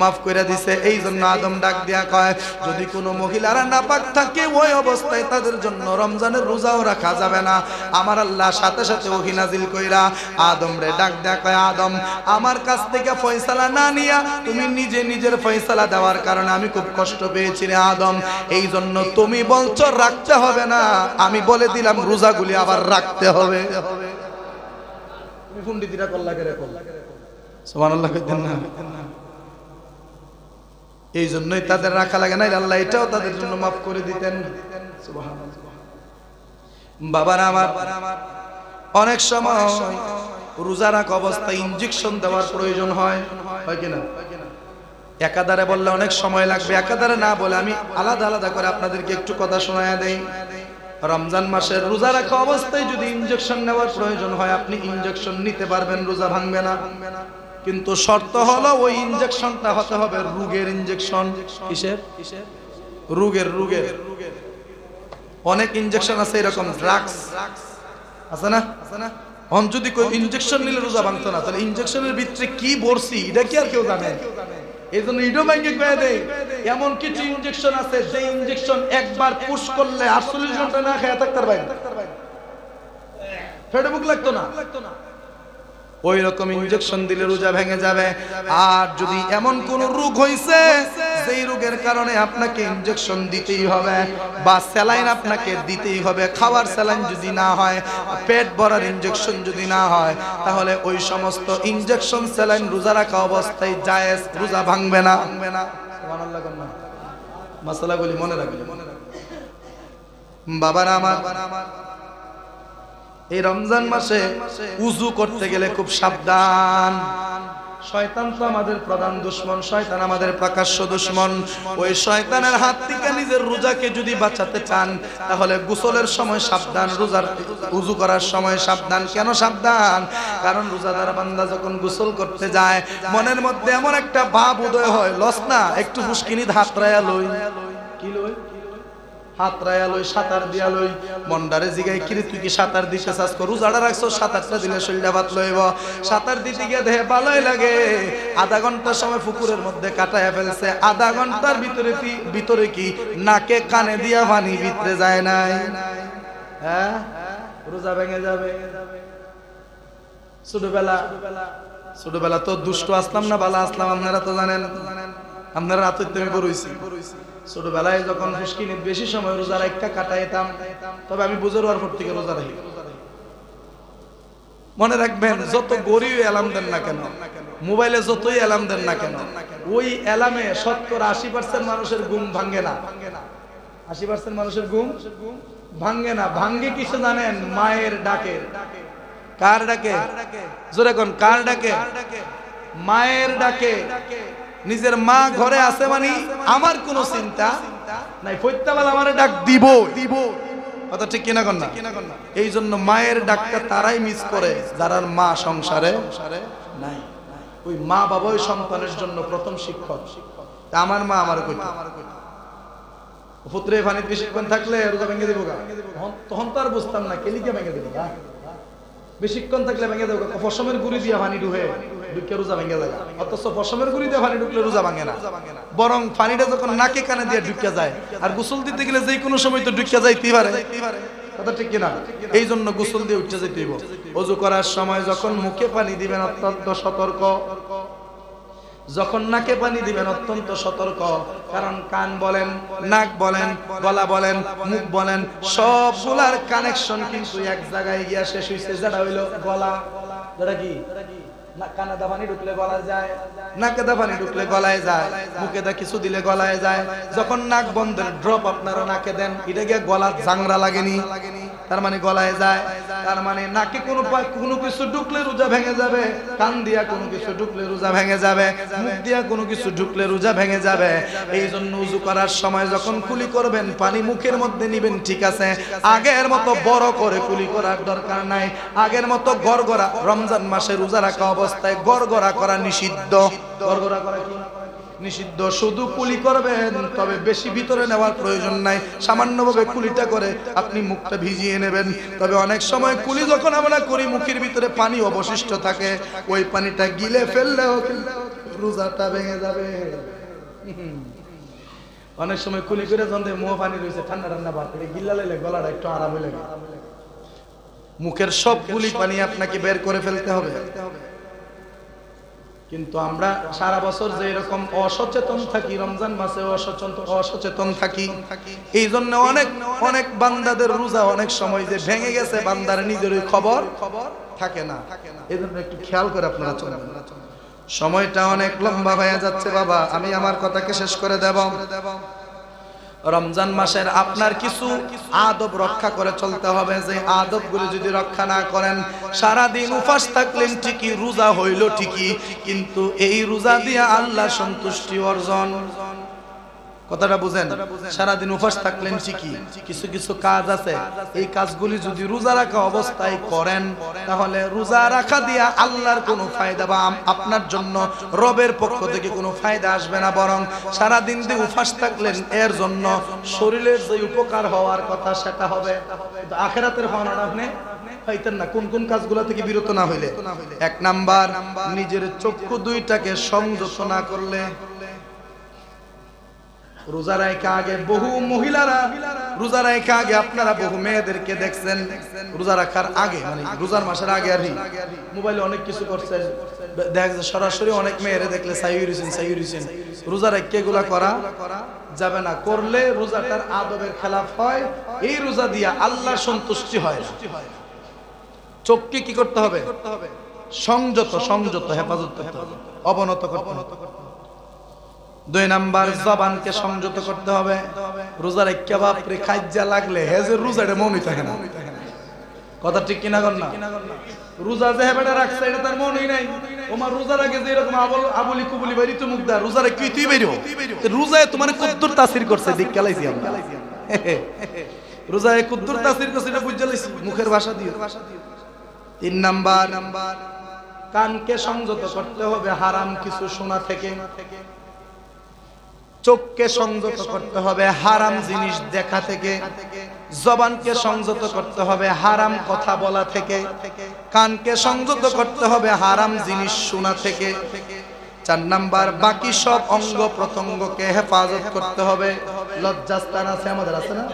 মাফ করে দিছে। এই জন্য আদম ডাক দিয়া কয়, যদি কোনো মহিলারা নাপাক থাকে ওই অবস্থায় তাদের জন্য রমজানের রোজাও রাখা যাবে না। আমার আল্লাহ সাথে সাথে ওহী নাজিল কইরা আদম রে ডাক দিয়া কয়, আদম, আমার কাছ থেকে ফয়সালা না নিয়া তুমি নিজে নিজের ফয়সালা দেওয়ার কারণে আমি খুব কষ্ট পেয়েছি রে আদম। এই জন্য তুমি বলছো রাখতে হবে না, আমি বলে দিলাম রোজাগুলি আবার রাখতে হবে। তুমি পণ্ডিতিরা কল লাগে রে, সুবহানাল্লাহ কইতেন না? এই জন্যই তাদের রাখা লাগে না, আল্লাহ এটাও তাদের জন্য মাফ করে দিতেন। সুবহানাল্লাহ। বাবার আমার, অনেক সময় রোজা রাখা অবস্থায় ইনজেকশন দেওয়ার প্রয়োজন হয়, হয় কিনা? একাধারে বললে অনেক সময় লাগবে, একাধারে না বলে আমি আলাদা আলাদা করে আপনাদেরকে একটু কথা শোনায়া দেই। রমজান মাসের রোজা রাখা অবস্থায় যদি ইনজেকশন নেওয়ার প্রয়োজন হয়, আপনি ইনজেকশন নিতে পারবেন, রোজা ভাঙবে না। কিন্তু শর্ত হলো ওই ইনজেকশনটা হতে হবে রোগের ইনজেকশন। কিসের? রোগের। অনেক ইনজেকশন আছে এরকম, ড্রাগস আছে না? যদি ইনজেকশন নিলে রোজা ভাঙতো না, তাহলে ইনজেকশনের ভিতরে কি ভরছি এটা কি আর কেউ জানে? এই জন্য ইডো ব্যাংকে কয়ে দেয়, এমন কিছু ইনজেকশন আছে যে ইনজেকশন একবার পুশ করলে 48 ঘন্টা না খেয়ে থাকতে পারবেন, পেটে ভুক লাগতো না। ওই রকম ইনজেকশন দিলে রোজা ভেঙে যাবে। আর যদি এমন কোন রোগ হইছে যেই রোগের কারণে আপনাকে ইনজেকশন দিতেই হবে বা স্যালাইন আপনাকে দিতেই হবে, খাওয়ার স্যালাইন যদি না হয়, পেট ভরার ইনজেকশন যদি না হয়, তাহলে ওই সমস্ত ইনজেকশন স্যালাইন রোজা রাখা অবস্থায় জায়েজ, রোজা ভাঙবে না। সুবহানাল্লাহ। মাসালাগুলি মনে রাখবেন বাবারা আমার। এই রমজান মাসে উযু করতে গেলে খুব সাবধান। শয়তান তো আমাদের প্রধান দুশমন, শয়তান আমাদের প্রকাশ্য দুশমন। ওই শয়তানের হাত থেকে নিজের রোজাকে যদি বাঁচাতে চান তাহলে গোসলের সময় সাবধান, রোজার উযু করার সময় সাবধান। কেন সাবধান? কারণ রোজাদার বান্দা যখন গোসল করতে যায় মনের মধ্যে এমন একটা ভাব উদয় হয়, লস না একটু ফুসকিনি হাত রায়া লই, কি লই, হাত রায়া লই, সাঁতার দিয়া লই। মন্ডারে জিগাই কিরে তুই কি সাঁতার দিতে চাস? রোজাটা রাখছো, সাঁতারটা দিলে শরীরটা ভাত লইব। সাঁতার দিতে গিয়ে দেহে ভালোই লাগে, আধা ঘন্টার সময় পুকুরের মধ্যে কাটাইয়া ফেলছে, আধা ঘন্টার ভিতরে কি নাকে কানে দিয়া পানি ভিতরে যায় নাই? হ্যাঁ, রোজা ভেঙে যাবে। ছোটবেলা তো দুষ্ট আসলাম না বালা আসলাম, আপনারা তো জানেন, আপনারা রাত তুমি বড়ইছি। ছোটবেলায় যখন ফুসকিনির বেশি সময় রোজা রাখা কাটাইতাম, তবে আমি বুঝে হওয়ার পর থেকে রোজা রাখি। মনে রাখবেন, যত গরিব অ্যালার্ম দেন না কেন, মোবাইলে যতই অ্যালার্ম দেন না কেন, ওই অ্যালার্মে 70-80% মানুষের ঘুম ভাঙ্গে না। 80% মানুষের ঘুম ভাঙ্গে না। ভাঙ্গে কিছু জানেন? মায়ের ডাকে। কার ডাকে? জোরে কোন, কার ডাকে? মায়ের ডাকে। নিজের মা ঘরে আছে মানে আমার কোনো চিন্তা নাই, ফৈত্তাবাল আমারে ডাক দিব। কথা ঠিক কিনা কন না? এই জন্য মায়ের ডাকটা তারাই মিস করে যারা মা সংসারে নাই। ওই মা বাবাই সন্তানের জন্য প্রথম শিক্ষক। আমার মা আমার কইতো পুত্রে পানিতে বেশিক্ষণ থাকলে রোজা ভেঙে দিব, তখন তো আর বুঝতাম না কেলিকে ভেঙে দিব, বেশিক্ষণ থাকলে ভেঙে দেবো। পশমের গুড়ি দিয়ে পানি ঢুকে রোজা ভেঙে যায়, অথচ পশমের গুড়ি দিয়ে পানি ঢুকলে রোজা ভাঙে না, বরং পানিটা যখন নাকে কানে দিয়ে ঢুকে যায়। আর গোসল দিতে গেলে যে কোনো সময় তো ঢুকে যাইতেই পারে, কথা ঠিক কিনা? এই জন্য গোসল দিয়ে উঠতে যেতে হইব। ওযু করার সময় যখন মুখে পানি দিবেন অত্যন্ত সতর্ক, যখন নাকে পানি দিবেন অত্যন্ত সতর্ক। কারণ কান বলেন, নাক বলেন, গলা বলেন, মুখ বলেন, সবগুলার কানেকশন কিন্তু এক জায়গায় গিয়া শেষ হইছে, যেটা হইলো গলা। যেটা কি? কানে দা পানি ঢুকলে গলায় যায়, নাকে দা পানি ঢুকলে গলায় যায়, মুখে দা কিছু দিলে গলায় যায়। যখন নাক বন্ধের ড্রপ আপনারা নাকে দেন, এটা গিয়ে গলা জাংরা লাগেনি, তার মানে গলায় যায়। তার মানে নাকে কোনো কিছু ঢুকলে রোজা ভেঙে যাবে, কান দিয়া কোনো কিছু ঢুকলে রোজা ভেঙে যাবে, মুখ দিয়া কোনো কিছু ঢুকলে রোজা ভেঙে যাবে। এই জন্য উযু করার সময় যখন কুলি করবেন পানি মুখের মধ্যে নিবেন, ঠিক আছে। আগের মতো বড় করে কুলি করার দরকার নাই, আগের মতো গড়গড়া। রমজান মাসে রোজা রাখা অবস্থায় গড়গড়া করা নিষিদ্ধ। গড়গড়া করা কি নিষিদ্ধ? শুধু কুলি করবেন, তবে বেশি ভিতরে নেওয়ার প্রয়োজন নাই। সামান্যভাবে কুলিটা করে আপনি মুখটা ভিজিয়ে নেবেন। তবে অনেক সময় কুলি যখন আমরা করি মুখের ভিতরে পানি অবশিষ্ট থাকে, ওই পানিটা গিলে ফেললেও রোজাটা ভেঙে যাবে। অনেক সময় কুলি করে যখন মুখ পানি রয়েছে ঠান্ডা ঠান্ডা ভাত গিল্লা লাইলে গলাটা একটু আরাম হয়ে লাগে। মুখের সব কুলি পানি আপনাকে বের করে ফেলতে হবে। কিন্তু আমরা সারা বছর যে এরকম অসচেতন থাকি, রমজান মাসে অসচেতন থাকি। এই জন্য অনেক বান্দাদের রোজা অনেক সময় যে ভেঙে গেছে, বান্দার নিজেরই খবর থাকে না। এই জন্য একটু খেয়াল করে আপনারা চলবেন। সময়টা অনেক লম্বা হয়ে যাচ্ছে বাবা, আমি আমার কথাকে শেষ করে দেব। রমজান মাসের আপনার কিছু আদব রক্ষা করে চলতে হবে। যে আদবগুলো যদি রক্ষা না করেন, সারা দিন উপবাস থাকলেন ঠিকই, রোজা হইল ঠিকই, কিন্তু এই রোজা দিয়ে আল্লাহ সন্তুষ্টি অর্জন। কথাটা বুঝেন? সারা দিন উপবাস থাকলেন ঠিকই, কিছু কিছু কাজ আছে, এই কাজগুলি যদি রোজা রাখা অবস্থায় করেন, তাহলে রোজা রাখা দিয়া আল্লাহর কোনো ফায়দা বা আপনার জন্য রবের পক্ষ থেকে কোনো ফায়দা আসবে না, বরং সারা দিন দিয়ে উপবাস থাকলেন, এর জন্য শরীরের যে উপকার হওয়ার কথা সেটা হবে। আখিরাতের ফায়দা আপনি পাইতেন না কোন কোন কাজগুলো থেকে বিরত না হইলে। এক নাম্বার, নিজের চক্ষু দুইটাকে সংযত না করলে। রোজা রাখা আগে বহু মহিলারা, রোজা রাখা আগে আপনারা বহু মেয়েদেরকে দেখছেন রোজা রাখার আগে, মানে রোজার মাসের আগে আর মোবাইলে অনেক কিছু করছেন, দেখা যায় সরাসরি অনেক মেয়েরে দেখলে সাইয়ুরিছেন রোজা রেখে এগুলা করা যাবে না, করলে রোজাটার আদবের খেলাফ হয়, এই রোজা দিয়া আল্লাহর সন্তুষ্টি হয় না। চোখকে কি করতে হবে? সংযত হেফাজত করতে হবে, অবনত করতে হবে। 2 নাম্বার জবানকে সংযত করতে হবে। রোজা রেখে বাপরে খাইজা লাগলে হেজের রোজাটা মনই থাকে না। কথা ঠিক কিনা কর না? রোজা যে হেবেটা রাখছে এটা তার মনই নাই। ওমা রোজা রাখে যে এরকম আবুলি কুবুলি বাইরি তো মুখদা রোজা রেখে তুই বাইরো, রোজায় তোমার কদ্দুর তাসির করছে দিক কালাইছি আমরা। রোজায় কদ্দুর তাসির করছে এটা বুঝা লাইছি মুখের ভাষা দিয়ে। 3 নাম্বার কানকে সংযত করতে হবে হারাম কিছু শোনা থেকে। চোখকে সংযত করতে হবে হারাম জিনিস দেখা থেকে। জবানকে সংযত করতে হবে হারাম কথা বলা থেকে। কানকে সংযত করতে হবে হারাম জিনিস শোনা থেকে। 4 নাম্বার বাকি সব অঙ্গ প্রত্যঙ্গকে হেফাজত করতে হবে। লজ্জাস্থান আছে আমাদের, আছে না?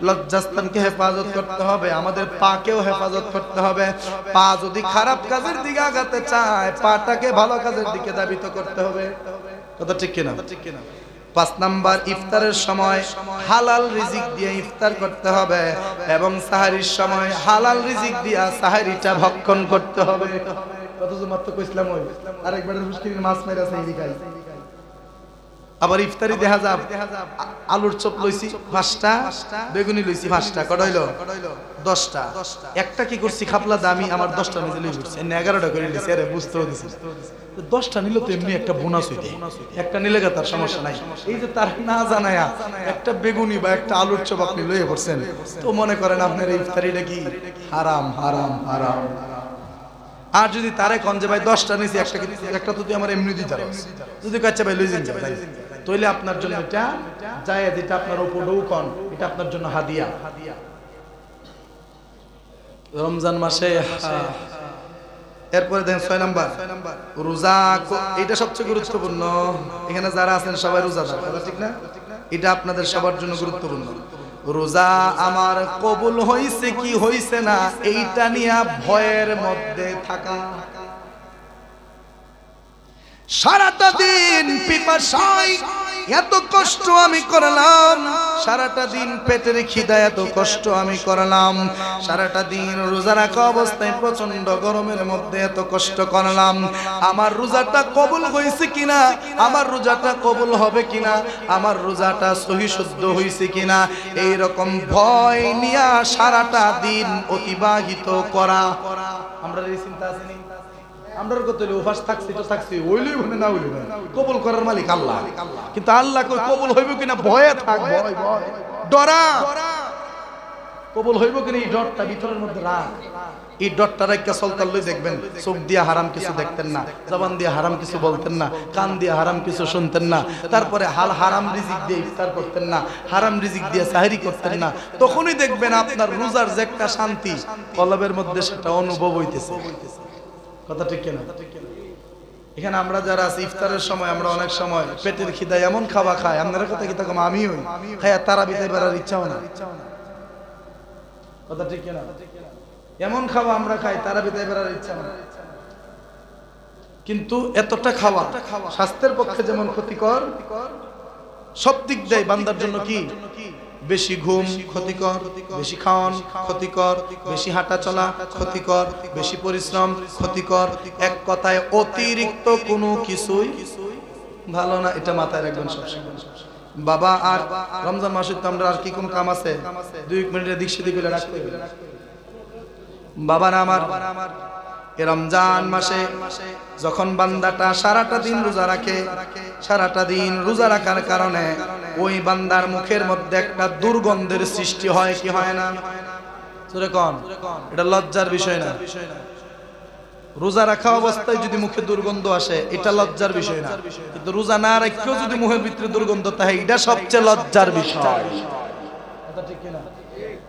লজ্জাস্থানকে হেফাজত করতে হবে, আমাদের পাকেও হেফাজত করতে হবে। পা যদি খারাপ কাজের দিকে আগাতে চায় পাটাকে ভালো কাজের দিকে ধাবিত করতে হবে। কথা ঠিক কিনা? 5 নাম্বার ইফতারের সময় হালাল রিজিক দিয়ে ইফতার করতে হবে এবং সাহারির সময় হালাল রিজিক দিয়ে সাহারিটা ভক্ষণ করতে হবে। কত যে মাত্র কইছিলাম ওই আরেকবারের মুশকিল মাছ মাইরা সাইরি খাই। আবার ইফতারি দেখা যাব আলুর চপ লইছি 5টা, বেগুনি লইছি 5টা, কত হইলো? 10টা। একটা কি করছি খাপলা দামি আমার 10টা নিজে লই করছি, 11টা করে নিছি। আরে বুঝতেও দিছি 10টা নিলে তো এমনি একটা বোনাস হইতে, একটা নিলে তার সমস্যা নাই। এই যে তার না জানায়া একটা বেগুনি বা একটা আলুর চপ আপনি লইয়ে পড়ছেন, তো মনে করেন আপনার এই ইফতারিটা কি হারাম হারাম হারাম। আর যদি তারে কোন যে ভাই 10টা নিছি একটা তো তুই আমার এমনি দিতে পারছ, যদি কাচ্চা ভাই লই যান ভাই, তাইলে আপনার জন্য এটা জায়েজ, এটা আপনার উপরেও কোন, এটা আপনার জন্য হাদিয়া। রমজান মাসে এরপরে দেখেন 6 নাম্বার রোজা, এটা সবচেয়ে গুরুত্বপূর্ণ। এখানে যারা আছেন সবাই রোজাদার, কথা ঠিক না? এটা আপনাদের সবার জন্য গুরুত্বপূর্ণ। রোজা আমার কবুল হইছে কি হইছে না এইটা নিয়ে ভয়ের মধ্যে থাকা। সারাটা দিন পিপাসায় এত কষ্ট আমি করলাম, সারাটা দিন পেটের খিদা এত কষ্ট আমি করলাম, সারাটা দিন রোজা রাখা অবস্থায় প্রচন্ড গরমের মধ্যে এত কষ্ট করলাম। আমার রোজাটা কবুল হয়েছে কিনা, আমার রোজাটা কবুল হবে কিনা, আমার রোজাটা সহি শুদ্ধ হয়েছে কিনা, এই রকম ভয় নিয়ে সারাটা দিন অতিবাহিত করা। আমরা এই চিন্তা আছে আমরা কত উপাস থাকছি তো থাকছি, হইলই বলে না হইল না, কবুল করার মালিক আল্লাহ। কিন্তু আল্লাহ কই কবুল হইব কিনা ভয়ে থাক, ভয় ভয় ডরা। কবুল হইব কিনা এই ডরটা ভিতরের মধ্যে রাখ। এই ডরটা রাখা চলতাল লই দেখবেন চোখ দিয়ে হারাম কিছু দেখতেন না, জবান দিয়ে হারাম কিছু বলতেন না, কান দিয়ে হারাম কিছু শুনতেন না, তারপরে হারাম রিজিক দিয়ে ইফতার করতেন না, হারাম রিজিক দিয়ে সাহরি করতেন না। তখনই দেখবেন আপনার রোজার যে একটা শান্তি কলবের মধ্যে সেটা অনুভব হইতেছে। কথা ঠিক কিনা? এখানে আমরা যারা আছি ইফতারের সময় আমরা অনেক সময় পেটের খিদায় এমন খাওয়া খাই, আপনারা কথা কি তখন আমি হই খাইয়া তারাবিতে বেড়ার ইচ্ছাও না। কথা ঠিক কিনা? এমন খাওয়া আমরা খাই তারাবিতে বেড়ার ইচ্ছা না, কিন্তু এতটা খাওয়া স্বাস্থ্যের পক্ষে যেমন ক্ষতিকর, সব দিক দেয় বান্দার জন্য কি বেশি ঘুম ক্ষতিকর, বেশি খাওয়ান ক্ষতিকর, বেশি হাঁটা চলা ক্ষতিকর, বেশি পরিশ্রম ক্ষতিকর। এক কথায় অতিরিক্ত কোনো কিছুই ভালো না, এটা মাথায় রাখবেন সবসময়। বাবা আর রমজান মাসে তো আমরা আর কি কোন কাম আছে 2 মিনিটের দিক সেদিক করে রাখতে হবে। বাবারা আমার এই রমজান মাসে যখন বান্দাটা সারাটা দিন রোজা রাখে, সারাটা দিন রোজা রাখার কারণে ওই বান্দার মুখের মধ্যে একটা দুর্গন্ধের সৃষ্টি হয় কি হয় না? জোরে কোন, এটা লজ্জার বিষয় না। রোজা রাখা অবস্থায় যদি মুখে দুর্গন্ধ আসে এটা লজ্জার বিষয় না, কিন্তু রোজা না রাখলেও যদি মুখের ভিতরে দুর্গন্ধ থাকে এটা সবচেয়ে লজ্জার বিষয়। এটা ঠিক কিনা?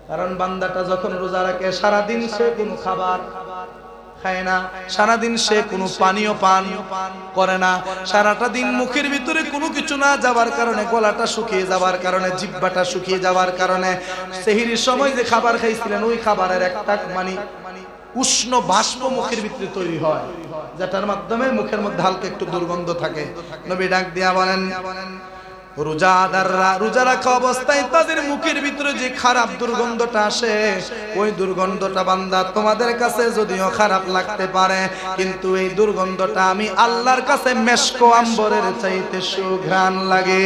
কারণ বান্দাটা যখন রোজা রাখে সারাদিন সে কোনো খাবার খায় না, সারাদিন সে কোনো পানীয় পান করে না, সারাটা দিন মুখের ভিতরে কোনো কিছু না যাবার কারণে গলাটা শুকিয়ে যাবার কারণে, জিহ্বাটা শুকিয়ে যাবার কারণে সেহরির সময় যে খাবার খাইছিলেন ওই খাবারের একটা উষ্ণ বাষ্প মুখের ভিতরে তৈরি হয়, যেটার মাধ্যমে মুখের মধ্যে হালকা একটু দুর্গন্ধ থাকে। নবী ডাক দিয়া বলেন, রোজাদাররা রোজা রাখা অবস্থায় তাদের মুখের ভিতরে যে খারাপ দুর্গন্ধটা আসে, ওই দুর্গন্ধটা বান্দা তোমাদের কাছে যদিও খারাপ লাগতে পারে, কিন্তু এই দুর্গন্ধটা আমি আল্লাহর কাছে মেশক আম্বরের চাইতে সুঘ্রাণ লাগে।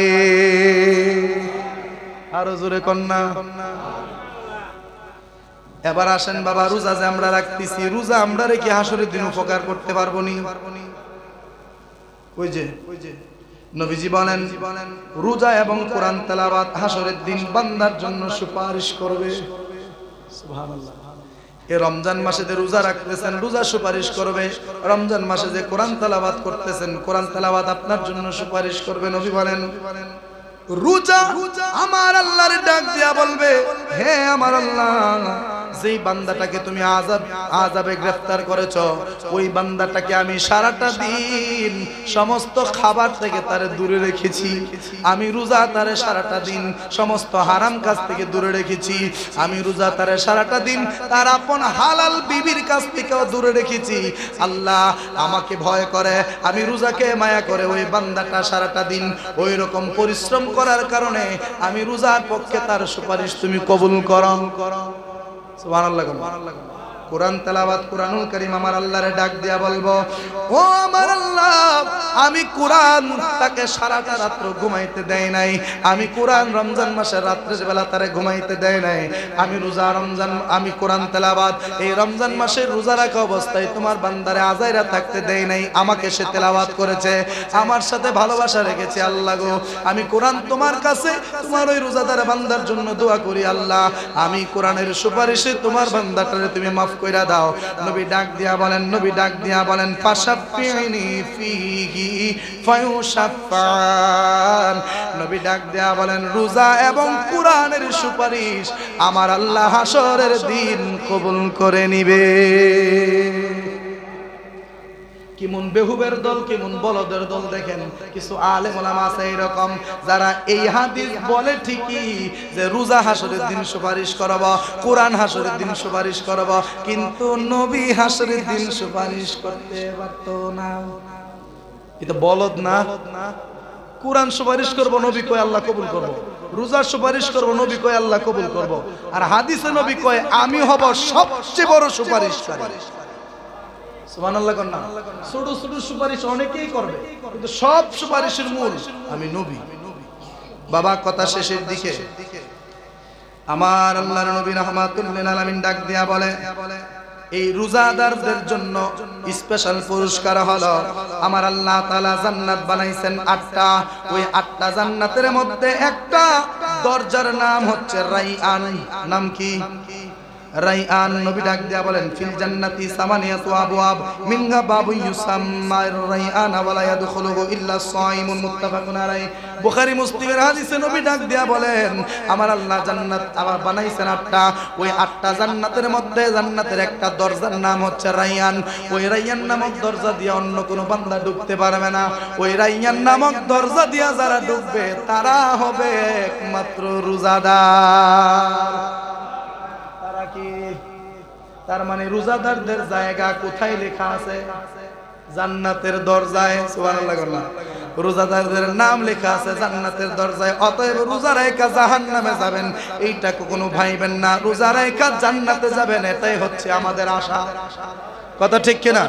আরো জোরে কন্যা। এবার আসেন বাবা, রোজা যে আমরা রাখতেছি, রোজা আমরা রেখে হাসরের দিন উপকার করতে পারবো নি? ওই যে নবীজি বলেন, রোজা এবং কোরআন তেলাওয়াত হাসরের দিন বান্দার জন্য সুপারিশ করবে। সুবহানাল্লাহ। এই রমজান মাসে যে রোজা রাখতেছেন, রোজা সুপারিশ করবে। রমজান মাসে যে কোরআন তেলাওয়াত করতেছেন, কোরআন তেলাওয়াত আপনার জন্য সুপারিশ করবে। নবী বলেন, রোজা আমার আল্লাহর ডাক দিয়া বলবে, হে আমার আল্লাহ, যেই বান্দাটাকে তুমি আযাবে গ্রেফতার করেছো, ওই বান্দাটাকে আমি সারাটা দিন সমস্ত খাবার থেকে তারে দূরে রেখেছি। আমি রোজা তারে সারাটা দিন সমস্ত হারাম কাজ থেকে দূরে রেখেছি। আমি রোজা তারে সারাটা দিন তার আপন হালাল বিবির কাছ থেকেও দূরে রেখেছি। আল্লাহ আমাকে ভয় করে, আমি রোজাকে মায়া করে, ওই বান্দাটা সারাটা দিন ওই রকম পরিশ্রম করার কারণে আমি রোজার পক্ষে তার সুপারিশ তুমি কবুল করো। সুবহানাল্লাহ। কোরআন তেলাওয়াত, কোরআনুল কারীম আমার আল্লাহরে ডাক দিয়া বলবো, ও আমার আল্লাহ, আমি কোরআন তাকে সারাটা রাত্র ঘুমাইতে দেয় নাই। আমি কোরআন রমজান মাসের রাত্রের বেলা তারে ঘুমাইতে দেয় নাই। আমি রোজা রমজান, আমি কোরআন তেলাওয়াত এই রমজান মাসে রোজা রাখা অবস্থায় তোমার বান্দারে আজাইরা থাকতে দেয় নাই। আমাকে সে তেলাওয়াত করেছে, আমার সাথে ভালোবাসা রেখেছে। আল্লাহ গো, আমি কোরআন তোমার কাছে তোমার ওই রোজাদার বান্দার জন্য দোয়া করি। আল্লাহ, আমি কোরআনের সুপারিশে তোমার বান্দাটারে তুমি মাফ কইরা দাও। নবী ডাক দিয়া বলেন, নবী ডাক দিয়া বলেন, ফাশাফিনি ফিহি ফায়ুশাফান। নবী ডাক দিয়া বলেন, রোজা এবং কোরআনের সুপারিশ আমার আল্লাহ হাসরের দিন কবুল করে নিবে। কেমন বেহুবের দল, কেমন বলদের দল। দেখেন কিছু আলেম ওলামা আছে এরকম, যারা এই হাদিস বলে ঠিকই যে রোজা হাসরের দিন সুপারিশ করব, কোরআন হাসরের দিন সুপারিশ করব, কিন্তু নবী হাসরের দিন সুপারিশ করতে পারত না। এটা বলদ না? কোরআন সুপারিশ করব, নবী কয় আল্লাহ কবুল করব। রোজা সুপারিশ করব, নবী কয় আল্লাহ কবুল করব। আর হাদিসে নবী কয় আমি হব সবচেয়ে বড় সুপারিশকারী। সুবহানাল্লাহ। কন্যা ছোট ছোট সুপারিশ অনেকেই করবে, কিন্তু সব সুপারিশের মূল আমি নবী। বাবা কথা শেষের দিকে আমার আল্লাহর নবী রাহমাতুল লিল আলামিন ডাক দিয়া বলে, এই রোজাদারদের জন্য স্পেশাল পুরস্কার হলো আমার আল্লাহ তাআলা জান্নাত বানাইছেন 8টা। ওই 8টা জান্নাতের মধ্যে একটা দরজার নাম হচ্ছে রাইয়ান। নাম কি? রাইয়ান। নবী ডাক দিয়া বলেন, ফিল জান্নাতি সামানিয়াতু আবওয়াব মিনহা বাবুন ইউসাম্মা রাইয়ান ওয়া লা ইয়াদখুলুহু ইল্লা সাইমুন। মুত্তাফাকুন আলাইহি। বুখারী মুসলিমের হাদিসে নবী ডাক দিয়া বলেন, আমার আল্লাহ জান্নাত আবার বানাইছেন 8টা। ওই 8টা জান্নাতের মধ্যে জান্নাতের একটা দরজার নাম হচ্ছে রাইয়ান। ওই রাইয়ান নামক দরজা দিয়ে অন্য কোনো বান্দা ঢুকতে পারবে না। ওই রাইয়ান নামক দরজা দিয়া যারা ঢুকবে তারা হবে একমাত্র রোজাদার। তার মানে রোজাদারদের জায়গা কোথায় লেখা আছে? জান্নাতের দরজায়। সুবহানাল্লাহ। রোজাদারদের নাম লেখা আছে জান্নাতের দরজায়। অতএব রোজা রাখা জাহান্নামে যাবেন এইটা কখনো ভাইবেন না, রোজা রাখা জান্নাতে যাবেন এটাই হচ্ছে আমাদের আশা। কথা ঠিক কিনা?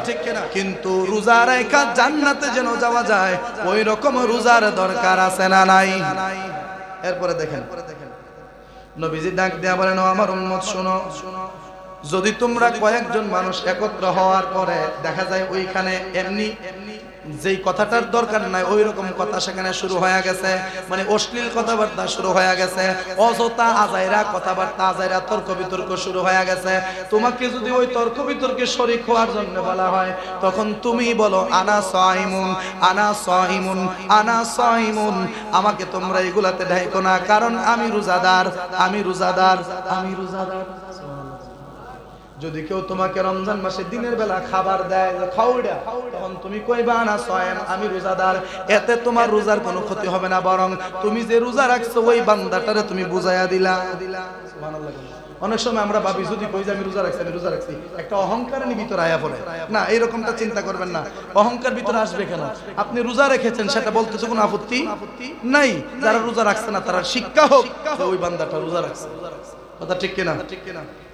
কিন্তু রোজা রাখা জান্নাতে যেন যাওয়া যায় ওই রকম রোজার দরকার আছে না নাই? এরপরে দেখেন নবীজি ডাক দেয়া বলেন, আমার উম্মত শোনো, যদি তোমরা কয়েকজন মানুষ একত্র হওয়ার পরে দেখা যায় ওইখানে এমনি যেই কথাটার দরকার নাই ওই রকম কথা সেখানে শুরু হয়ে গেছে, মানে অশ্লীল কথাবার্তা শুরু হয়ে গেছে, অযথা আজাইরা কথাবার্তা, আজাইরা তর্ক বিতর্ক শুরু হয়ে গেছে, তোমাকে যদি ওই তর্ক বিতর্কে শরীক হওয়ার জন্য বলা হয় তখন তুমি বলো আনা সাইমুন, আনা সাইমুন, আনা সাইমুন। আমাকে তোমরা এগুলাতে ঢাইকো না, কারণ আমি রোজাদার, আমি রোজাদার, আমি রোজাদার। যদি কেউ তোমাকে রমজান মাসে দিনের বেলা খাবার দেয় খাওয়া, তখন তুমি কইবা না সায়েম, আমি রোজাদার। এতে তোমার রোজার কোনো ক্ষতি হবে না, বরং তুমি যে রোজা রাখছো ওই বান্দাটারে তুমি বুঝাইয়া দিলা। সুবহানাল্লাহ। অনেক সময় আমরা ভাবি যদি কই যে আমি রোজা রাখছি একটা অহংকারের ভিতরে আয়া পড়ে না, এইরকমটা চিন্তা করবেন না। অহংকার ভিতরে আসবে কেন? আপনি রোজা রেখেছেন সেটা বলতে তো কোনো আপত্তি নাই। যারা রোজা রাখছে না তারা শিক্ষা হোক যে ওই বান্দাটা রোজা রাখছে। কথা ঠিক কিনা?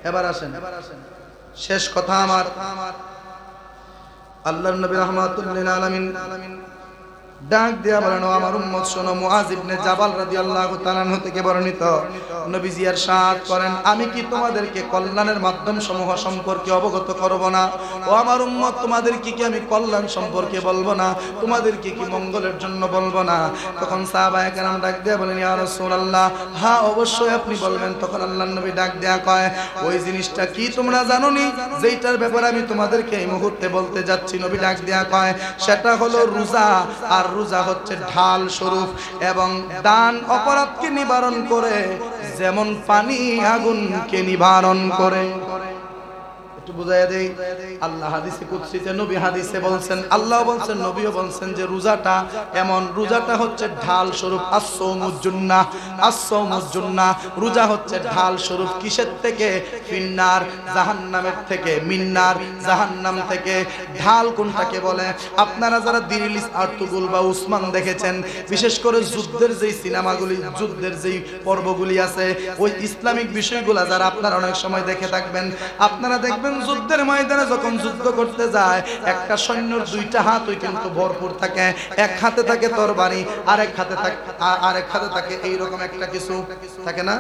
এবার আসেন শেষ কথা আমার, আল্লাহর নবী রাহমাতুল লিল আলামিন ডাক দিয়া বলেন, আমার উম্মত শোনো, মুআজ ইবনে জাবাল রাদিয়াল্লাহু তাআলা আনহু থেকে বর্ণিত, নবীজি ইরশাদ করেন, আমি কি তোমাদেরকে কল্যাণের মাধ্যম সমূহ সম্পর্কে অবগত করব না? ও আমার উম্মত, তোমাদেরকে কি আমি কল্যাণ সম্পর্কে বলবো না? তোমাদেরকে কি মঙ্গলের জন্য বলবো না? তখন সাহাবায়ে কেরাম ডাক দিয়া বলেন, ইয়া রাসূলুল্লাহ, হ্যাঁ অবশ্যই আপনি বলবেন। তখন আল্লাহর নবী ডাক দেয়া কয়, ওই জিনিসটা কি তোমরা জানোনি যেইটার ব্যাপারে আমি তোমাদেরকে এই মুহূর্তে বলতে যাচ্ছি? নবী ডাক দেয়া কয়, সেটা হলো রোজা। আর রোজা হচ্ছে ঢাল স্বরূপ এবং দান অপরাধকে নিবারণ করে যেমন পানি আগুনকে নিবারণ করে। একটু বুঝাইয়া দেই, আল্লাহ হাদিসে কুদসিতে নবী হাদিসে বলছেন, আল্লাহ বলছেন, নবীও বলছেন যে রোজাটা এমন, রোজাটা হচ্ছে ঢাল স্বরূপ। আস-সাওমুজ জুন্নাহ, আস-সাওমুজ জুন্নাহ, রোজা হচ্ছে ঢাল স্বরূপ। কিসের থেকে? ফিন্নার, জাহান্নামের থেকে। মিন্নার, জাহান্নাম থেকে। ঢাল কোনটাকে বলে? আপনারা যারা দিরিলিস আর্তুগুল বা উসমান দেখেছেন, বিশেষ করে যুদ্ধের যেই সিনেমাগুলি, যুদ্ধের যেই পর্বগুলি আছে, ওই ইসলামিক বিষয়গুলা যারা আপনারা অনেক সময় দেখে থাকবেন, আপনারা দেখবেন যুদ্ধের ময়দানে যখন যুদ্ধ করতে যায়, একটা সৈন্যর দুইটা হাত ওই কিন্তু ভরপুর থাকে। এক হাতে থাকে তরবারি, আরেক হাতে থাকে এইরকম একটা কিছু থাকে না,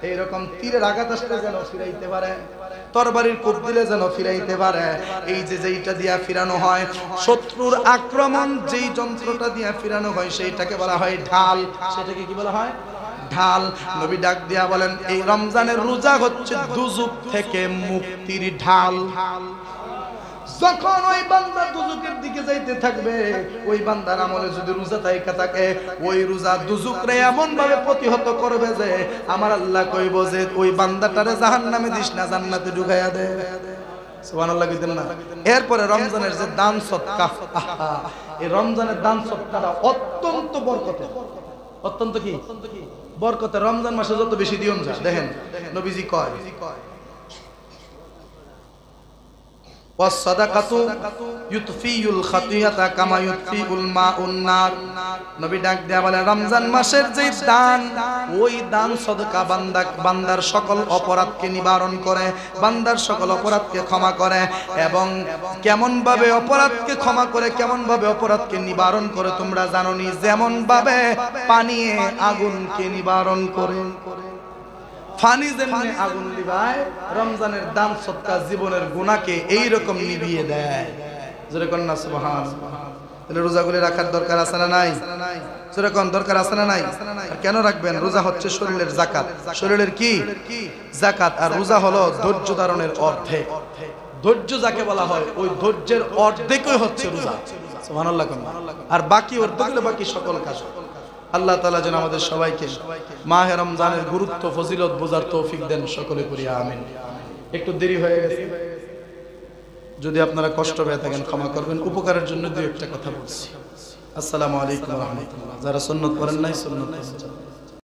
এইরকম তীরের আঘাত আসলে যেন ফিরাইতে পারে, তরবারির কোপ দিলে যেন ফিরাইতে পারে। এই যে যেইটা দিয়া ফিরানো হয়, শত্রুর আক্রমণ যেই যন্ত্রটা দিয়া ফিরানো হয়, সেইটাকে বলা হয় ঢাল। সেটাকে কি বলা হয়? ঢাল। নবী ডাক দিয়া বলেন, এই রমজানের রোজা হচ্ছে দুজক থেকে মুক্তির ঢাল। যখন ওই বান্দা দুজকের দিকে যাইতে থাকবে, ওই বান্দার আমলে যদি রোজা থাকে, ওই রোজা দুজকরে এমন ভাবে প্রতিহত করবে যে আমার আল্লাহ কইব যে ওই বান্দাটারে জাহান্নামে দিস না, জান্নাতে ঢুকাইয়া দে। সুবহানাল্লাহ কইতেন না? এরপরে রমজানের যে দান সদকা, এই রমজানের দান সদকাটা অত্যন্ত বরকতের। অত্যন্ত কি বরকতের। রমজান মাসে যত বেশি দিয়ন যায়, দেখেন নবীজি কয়, ওয়াসসাদাকাতু ইউতফিউল খাতিয়াতা কামা ইউতফিউল মাউন নার। নবী ডাক দেয়া বলে, রমজান মাসের যে দান, ওই দান সদকা বান্দার সকল অপরাধকে নিবারণ করে, বান্দার সকল অপরাধকে ক্ষমা করে। এবং কেমন ভাবে অপরাধকে ক্ষমা করে, কেমন ভাবে অপরাধকে নিবারণ করে তোমরা জানোনি? যেমন ভাবে পানিয়ে আগুনকে নিবারণ করে। ফানি যেমনি আগুন নিভায়, রমজানের দান সদকা জীবনের গুনাহকে এইরকম নিভিয়ে দেয়। জোরে কোন না সুবহানাল্লাহ। তাহলে রোজাগুলি রাখার দরকার আছে না নাই? জোরে কোন দরকার আছে না নাই? আর কেন রাখবেন? রোজা হচ্ছে শরীরের যাকাত। শরীরের কি? যাকাত। আর রোজা হলো ধৈর্য ধারণের অর্ধেক। ধৈর্য যাকে বলা হয়, ওই ধৈর্যের অর্ধেকই হচ্ছে রোজা। সুবহানাল্লাহ। আর বাকি অর্ধেক হলো বাকি সকল কাজ। আল্লাহ তাআলা যেন আমাদের সবাইকে মাহে রমজানের গুরুত্ব ফজিলত বোঝার তৌফিক দেন, সকলে করি আমিন। একটু দেরি হয়ে গেছে, যদি আপনারা কষ্ট পেয়ে থাকেন ক্ষমা করবেন। উপকারের জন্য দুই একটা কথা বলছি। আসসালামু আলাইকুম ওয়া রাহমাতুল্লাহ। যারা সুন্নাত পড়েন নাই, সুন্নাত